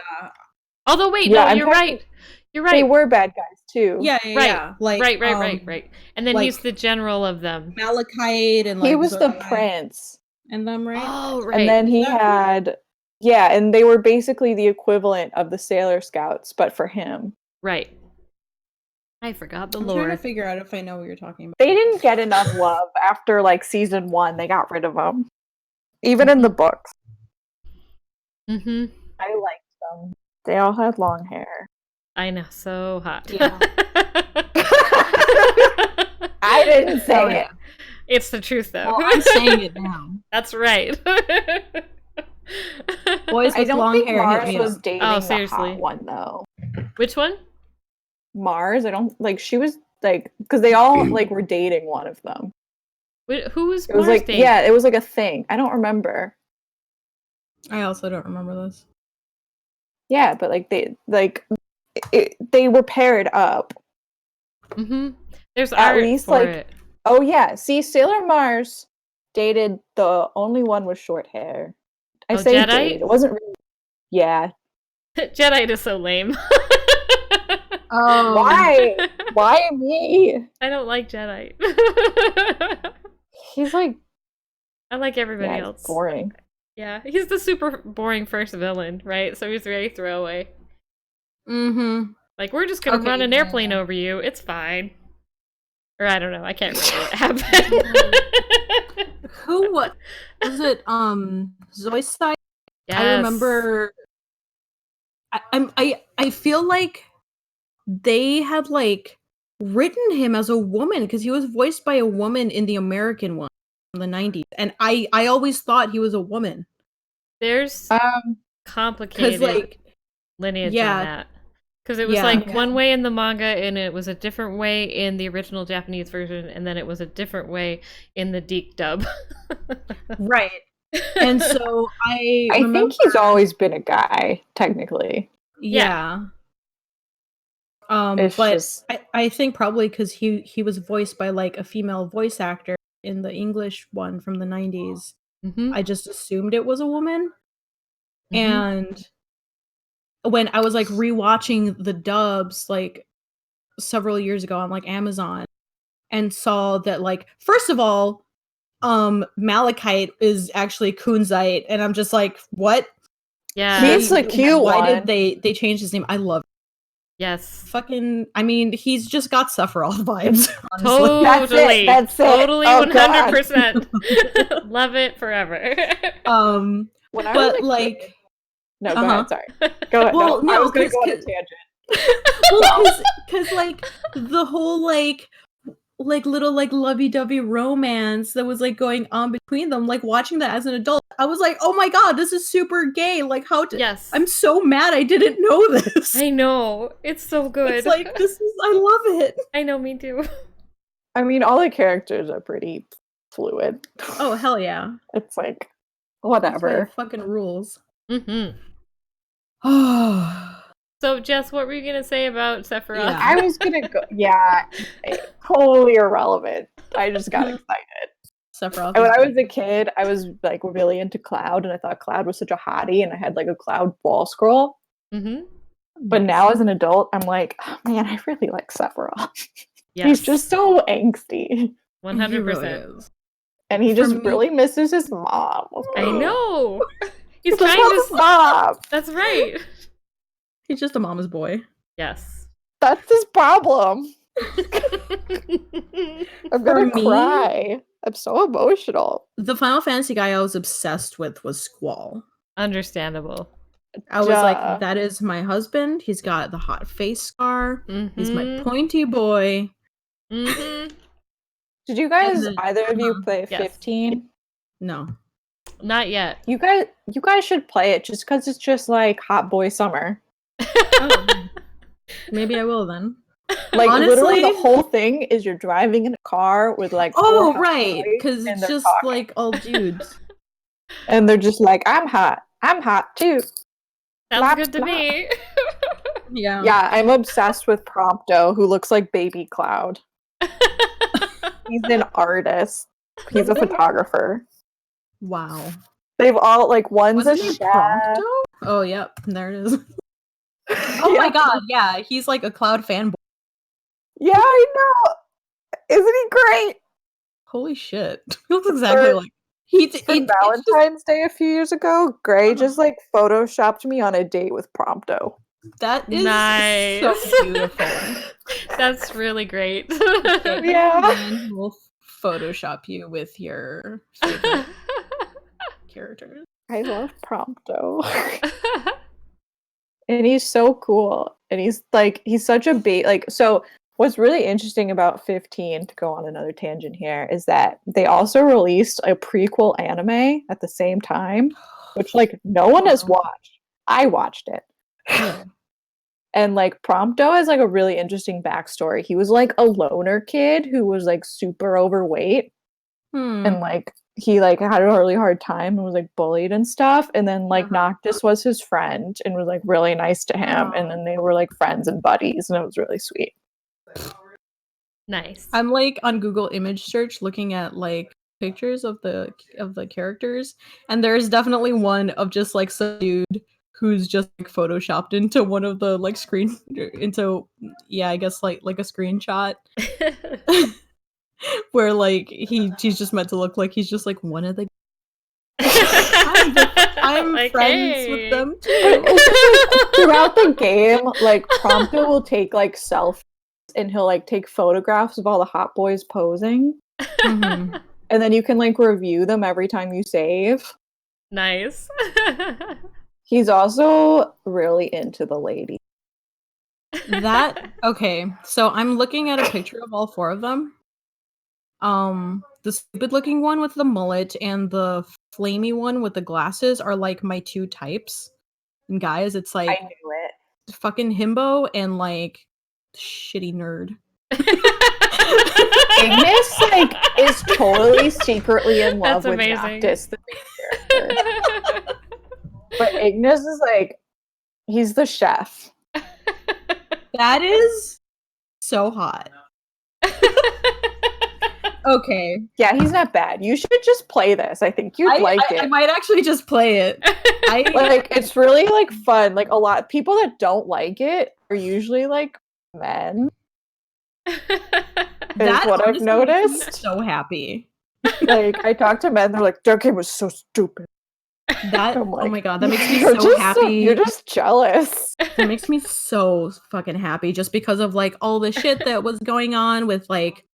Speaker 3: Although wait,
Speaker 2: Yeah,
Speaker 3: no,
Speaker 2: I'm
Speaker 3: you're
Speaker 2: talking-
Speaker 3: right. You're
Speaker 2: They
Speaker 3: right.
Speaker 2: were bad guys too.
Speaker 1: Yeah.
Speaker 3: Right.
Speaker 1: Like
Speaker 3: Right. And then he's
Speaker 1: like-
Speaker 3: the general of them.
Speaker 1: Malachite and like
Speaker 2: He was the
Speaker 1: Zodiac
Speaker 2: prince.
Speaker 1: and them, right?
Speaker 3: Oh, right.
Speaker 2: And then he had, and they were basically the equivalent of the Sailor Scouts, but for him.
Speaker 3: Right. I forgot the
Speaker 1: I'm trying
Speaker 3: lore.
Speaker 1: to figure out if I know what you're talking about.
Speaker 2: They didn't get enough love after like season 1. They got rid of them. Even in the books.
Speaker 3: Mm-hmm.
Speaker 2: I liked them. They all had long hair.
Speaker 3: I know, so hot.
Speaker 1: Yeah.
Speaker 2: I didn't say
Speaker 1: Oh,
Speaker 2: it.
Speaker 1: yeah.
Speaker 3: It's the truth, though.
Speaker 1: Well, I'm saying it now.
Speaker 3: That's right.
Speaker 1: Boys
Speaker 2: I
Speaker 1: with
Speaker 2: don't
Speaker 1: long
Speaker 2: think
Speaker 1: hair hit
Speaker 2: Mars
Speaker 1: me
Speaker 2: was
Speaker 1: up.
Speaker 2: dating
Speaker 3: Oh,
Speaker 2: the
Speaker 3: seriously.
Speaker 2: hot one though.
Speaker 3: Which one?
Speaker 2: Mars, I don't like. She was like, because they all like were dating one of them.
Speaker 3: Who was
Speaker 2: It was
Speaker 3: Mars
Speaker 2: like,
Speaker 3: dating?
Speaker 2: it was like a thing. I don't remember.
Speaker 1: I also don't remember this.
Speaker 2: Yeah, but like they were paired up.
Speaker 3: Mm-hmm. There's
Speaker 2: At
Speaker 3: art
Speaker 2: least,
Speaker 3: for
Speaker 2: like-
Speaker 3: it.
Speaker 2: Oh yeah, see, Sailor Mars dated the only one with short hair. I
Speaker 3: Oh,
Speaker 2: say
Speaker 3: Jedi?
Speaker 2: dated. It wasn't really. Yeah.
Speaker 3: Jedi is so lame.
Speaker 1: Oh,
Speaker 2: Why? Why me?
Speaker 3: I don't like Jedi.
Speaker 2: He's like,
Speaker 3: I like everybody
Speaker 2: yeah,
Speaker 3: else.
Speaker 2: boring.
Speaker 3: Yeah, he's the super boring first villain, right? So he's very throwaway.
Speaker 1: Mm-hmm.
Speaker 3: Like, we're just gonna
Speaker 1: Okay,
Speaker 3: run an
Speaker 1: yeah,
Speaker 3: airplane
Speaker 1: yeah.
Speaker 3: over you. It's fine. Or I don't know. I can't remember what happened.
Speaker 1: Who was it? Zoisite.
Speaker 3: Yes.
Speaker 1: I remember. I feel like they had like written him as a woman because he was voiced by a woman in the American one in the 90s, and I always thought he was a woman
Speaker 3: There's
Speaker 2: Um,
Speaker 3: complicated
Speaker 1: because like
Speaker 3: lineage
Speaker 1: yeah.
Speaker 3: on that. Because it was
Speaker 1: Yeah.
Speaker 3: like
Speaker 2: Okay.
Speaker 3: one way in the manga, and it was a different way in the original Japanese version, and then it was a different way in the Deke dub.
Speaker 1: right, and so I
Speaker 2: I
Speaker 1: remember,
Speaker 2: think he's always been a guy, technically.
Speaker 1: yeah.
Speaker 2: It's
Speaker 1: But
Speaker 2: just
Speaker 1: I think probably because he was voiced by like a female voice actor in the English one from the 90s.
Speaker 3: Mm-hmm.
Speaker 1: I just assumed it was a woman.
Speaker 3: Mhm.
Speaker 1: And when I was like rewatching the dubs like several years ago on like Amazon and saw that like first of all Malachite is actually Kunzite, and I'm just like, what?
Speaker 3: Yeah.
Speaker 2: He's the cute
Speaker 1: Why
Speaker 2: one.
Speaker 1: did they change his name? I love
Speaker 3: Yes.
Speaker 1: fucking I mean, he's just got Sephiroth vibes. Honestly.
Speaker 3: Totally.
Speaker 2: That's it.
Speaker 3: Totally.
Speaker 2: Oh, God.
Speaker 3: 100%. Love it forever.
Speaker 2: When I was
Speaker 1: But
Speaker 2: a kid-
Speaker 1: like
Speaker 2: no, go
Speaker 1: Uh-huh.
Speaker 2: ahead. Sorry, go ahead.
Speaker 1: Well,
Speaker 2: no, I
Speaker 1: no,
Speaker 2: was going to
Speaker 1: 'cause-
Speaker 2: go on a tangent.
Speaker 1: well, because like the whole like little like lovey-dovey romance that was like going on between them, like watching that as an adult, I was like, oh my god, this is super gay. Like how
Speaker 3: Yes.
Speaker 1: I'm so mad I didn't know this.
Speaker 3: I know. It's so good.
Speaker 1: It's like I love it.
Speaker 3: I know, me too.
Speaker 2: I mean, all the characters are pretty fluid.
Speaker 1: Oh hell yeah.
Speaker 2: It's like
Speaker 1: That's why it
Speaker 2: whatever.
Speaker 1: fucking rules.
Speaker 3: Mm-hmm.
Speaker 1: Oh
Speaker 3: So, Jess, what were you going to say about Sephiroth?
Speaker 1: Yeah.
Speaker 2: I was gonna go. Yeah, totally irrelevant. I just got excited.
Speaker 1: Sephiroth.
Speaker 2: And when I was a kid, I was like really into Cloud, and I thought Cloud was such a hottie, and I had like a Cloud wall scroll.
Speaker 3: Mm-hmm.
Speaker 2: But now as an adult, I'm like, oh, man, I really like Sephiroth.
Speaker 3: Yes.
Speaker 2: He's just so angsty.
Speaker 3: 100%.
Speaker 1: He really is.
Speaker 2: And he
Speaker 1: For
Speaker 2: just
Speaker 1: me-
Speaker 2: really misses his mom.
Speaker 3: I know. He's
Speaker 2: He just
Speaker 3: trying
Speaker 2: wants
Speaker 3: to.
Speaker 2: his mom.
Speaker 3: That's right.
Speaker 1: He's just a mama's boy.
Speaker 3: Yes.
Speaker 2: That's his problem. I'm gonna
Speaker 1: For me-
Speaker 2: cry. I'm so emotional.
Speaker 1: The Final Fantasy guy I was obsessed with was Squall.
Speaker 3: Understandable.
Speaker 1: I was
Speaker 2: Duh.
Speaker 1: like, that is my husband. He's got the hot face scar. He's my
Speaker 3: Mhm.
Speaker 1: pointy boy.
Speaker 3: Mhm.
Speaker 2: Did you guys,
Speaker 1: then-
Speaker 2: either of you, play
Speaker 3: Yes.
Speaker 2: 15?
Speaker 1: No.
Speaker 3: Not yet.
Speaker 2: You guys should play it just because it's just like Hot Boy Summer.
Speaker 1: Oh, maybe I will then.
Speaker 2: Like literally, the
Speaker 1: Honestly-
Speaker 2: whole thing is you're driving in a car with like four
Speaker 1: Oh,
Speaker 2: hot
Speaker 1: right.
Speaker 2: boys,
Speaker 1: Because
Speaker 2: and
Speaker 1: it's
Speaker 2: they're
Speaker 1: just
Speaker 2: talking.
Speaker 1: like all dudes.
Speaker 2: and they're just like, I'm hot too.
Speaker 3: Sounds
Speaker 2: Slap,
Speaker 3: good to
Speaker 2: slap.
Speaker 3: me.
Speaker 1: Yeah.
Speaker 2: Yeah, I'm obsessed with Prompto, who looks like Baby Cloud. He's an artist. He's a photographer.
Speaker 1: Wow.
Speaker 2: They've all like one's
Speaker 1: Wasn't
Speaker 2: a
Speaker 1: he
Speaker 2: chef.
Speaker 1: Prompto? Oh, yep. There it is. Oh
Speaker 2: Yeah.
Speaker 1: my god. Yeah. He's like a Cloud fanboy.
Speaker 2: Yeah, I know. Isn't he great?
Speaker 1: Holy shit. He looks exactly
Speaker 2: For-
Speaker 1: like. He,
Speaker 2: For
Speaker 1: it's just-
Speaker 2: Valentine's Day a few years ago, Gray just like photoshopped me on a date with Prompto.
Speaker 1: that is
Speaker 3: Nice.
Speaker 1: so beautiful.
Speaker 3: That's really great.
Speaker 2: Yeah.
Speaker 1: Man who will Photoshop you with your favorite characters.
Speaker 2: I love Prompto. And he's so cool. And he's such a so what's really interesting about 15, to go on another tangent here, is that they also released a prequel anime at the same time, which like no one has
Speaker 1: Wow.
Speaker 2: watched. I watched it.
Speaker 1: Yeah.
Speaker 2: And like Prompto has like a really interesting backstory. He was like a loner kid who was like super overweight, and like he like had a really hard time and was like bullied and stuff. And then like Noctis was his friend and was like really nice to him. And then they were like friends and buddies, and it was really sweet.
Speaker 3: Nice.
Speaker 1: I'm like on Google image search looking at like pictures of the characters, and there's definitely one of just like some dude who's just like photoshopped into one of the like I guess like a screenshot where like he's just meant to look like he's just like one of the I'm
Speaker 3: Like,
Speaker 1: friends
Speaker 3: hey.
Speaker 1: with them
Speaker 2: But
Speaker 1: too.
Speaker 2: it's just, like, throughout the game, like Prompto will take like selfies and he'll like take photographs of all the hot boys posing,
Speaker 1: Mhm.
Speaker 2: and then you can like review them every time you save.
Speaker 3: Nice.
Speaker 2: He's also really into the lady.
Speaker 1: That okay, so I'm looking at a picture of all four of them. The stupid looking one with the mullet and the flamey one with the glasses are like my two types. And guys, it's like
Speaker 2: I knew it.
Speaker 1: fucking himbo and like shitty nerd.
Speaker 2: Ignis like is totally secretly in love
Speaker 3: That's
Speaker 2: with
Speaker 3: amazing.
Speaker 2: Noctis, the main character. But Ignis is like, he's the chef.
Speaker 1: That is so hot. Okay.
Speaker 2: Yeah, he's not bad. You should just play this. I think you'd like
Speaker 1: I
Speaker 2: it.
Speaker 1: might actually just play it. I
Speaker 2: Like, it's really like fun. Like a lot of people that don't like it are usually like men. Is what I've
Speaker 1: honestly makes me
Speaker 2: noticed.
Speaker 1: so happy.
Speaker 2: Like I talked to men, they're like, "That game was so stupid."
Speaker 1: That
Speaker 2: I'm
Speaker 1: oh
Speaker 2: like,
Speaker 1: my god, that makes me
Speaker 2: "You're
Speaker 1: so
Speaker 2: just
Speaker 1: happy.
Speaker 2: you're just jealous.
Speaker 1: That makes me so fucking happy just because of like all the shit that was going on with like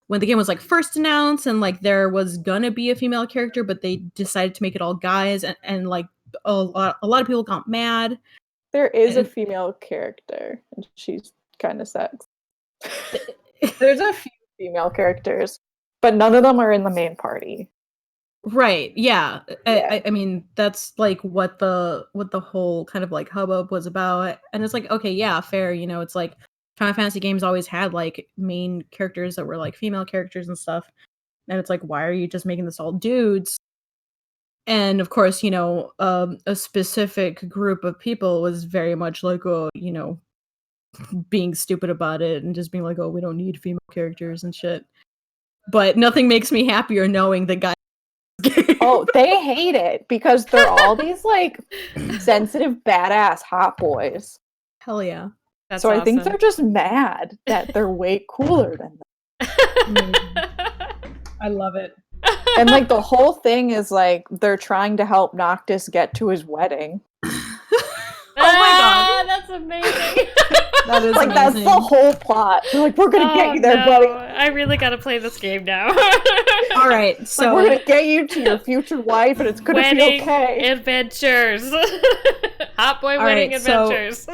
Speaker 1: when the game was like first announced and like there was gonna be a female character, but they decided to make it all guys, and like a lot of people got mad.
Speaker 2: There is a
Speaker 1: And-
Speaker 2: female character, and she's kind of sex. There's a few female characters, but none of them are in the main party.
Speaker 1: Right. Yeah.
Speaker 2: Yeah.
Speaker 1: I mean, that's like what the whole kind of like hubbub was about. And it's like, okay, yeah, fair. You know, it's like Final Fantasy games always had like main characters that were like female characters and stuff. And it's like, why are you just making this all dudes? And of course, you know, a specific group of people was very much like, oh, you know, being stupid about it and just being like, oh, we don't need female characters and shit. but nothing makes me happier knowing the guy.
Speaker 2: Oh, they hate it because they're all these like sensitive, badass hot boys.
Speaker 1: Hell yeah.
Speaker 3: That's
Speaker 2: so
Speaker 3: awesome.
Speaker 2: I think they're just mad that they're way cooler than them.
Speaker 1: I love it.
Speaker 2: And like the whole thing is like they're trying to help Noctis get to his wedding.
Speaker 1: Oh my god,
Speaker 3: that's amazing.
Speaker 1: That is
Speaker 2: like
Speaker 1: amazing.
Speaker 2: that's the whole plot. They're like, we're gonna get you there, buddy.
Speaker 3: I really gotta play this game now.
Speaker 1: All right, so
Speaker 2: Like, we're gonna get you to your future wife, and it's gonna
Speaker 3: wedding
Speaker 2: be okay.
Speaker 3: adventures. Hot boy wedding adventures.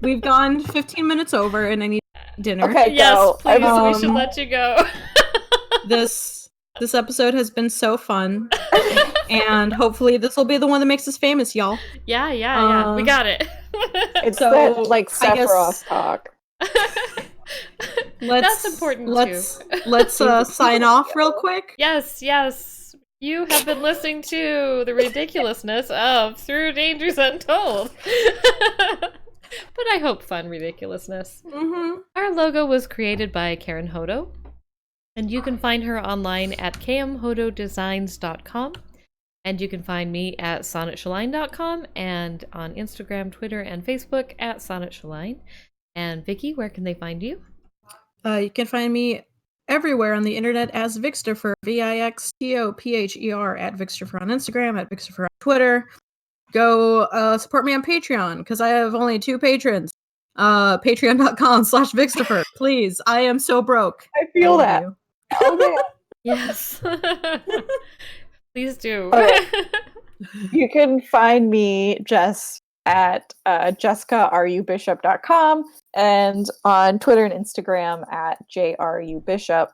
Speaker 1: We've gone 15 minutes over, and I need dinner.
Speaker 2: Okay,
Speaker 3: Yes,
Speaker 2: go.
Speaker 3: please. We should let you go.
Speaker 1: This episode has been so fun, and hopefully this will be the one that makes us famous, y'all.
Speaker 3: Yeah. We got it.
Speaker 2: It's
Speaker 1: So,
Speaker 2: that like
Speaker 1: I guess-
Speaker 2: Sephiroth talk.
Speaker 3: That's important too.
Speaker 1: Let's sign off real quick.
Speaker 3: Yes. You have been listening to the ridiculousness of Through Dangers Untold. But I hope fun ridiculousness.
Speaker 1: Mm-hmm.
Speaker 3: Our logo was created by Karen Hodo, and you can find her online at kmhododesigns.com, and you can find me at sonnettshelline.com, and on Instagram, Twitter, and Facebook at Sonnett Shelline. And Vickie, where can they find you?
Speaker 1: You can find me everywhere on the internet as Vixterfer, Vixtopher, at Vixterfer on Instagram, at Vixterfer on Twitter. Go support me on Patreon, because I have only 2 patrons. Patreon.com/Vixterfer. Please, I am so broke.
Speaker 2: I feel that.
Speaker 1: You.
Speaker 2: Oh man.
Speaker 3: Yes. Please do.
Speaker 2: You can find me, Jess, at jessicarubishop.com and on Twitter and Instagram at jrubishop.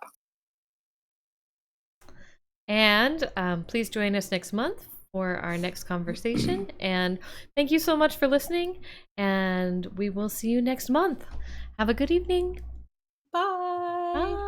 Speaker 3: And please join us next month for our next conversation. And thank you so much for listening. And we will see you next month. Have a good evening.
Speaker 1: Bye.
Speaker 3: Bye.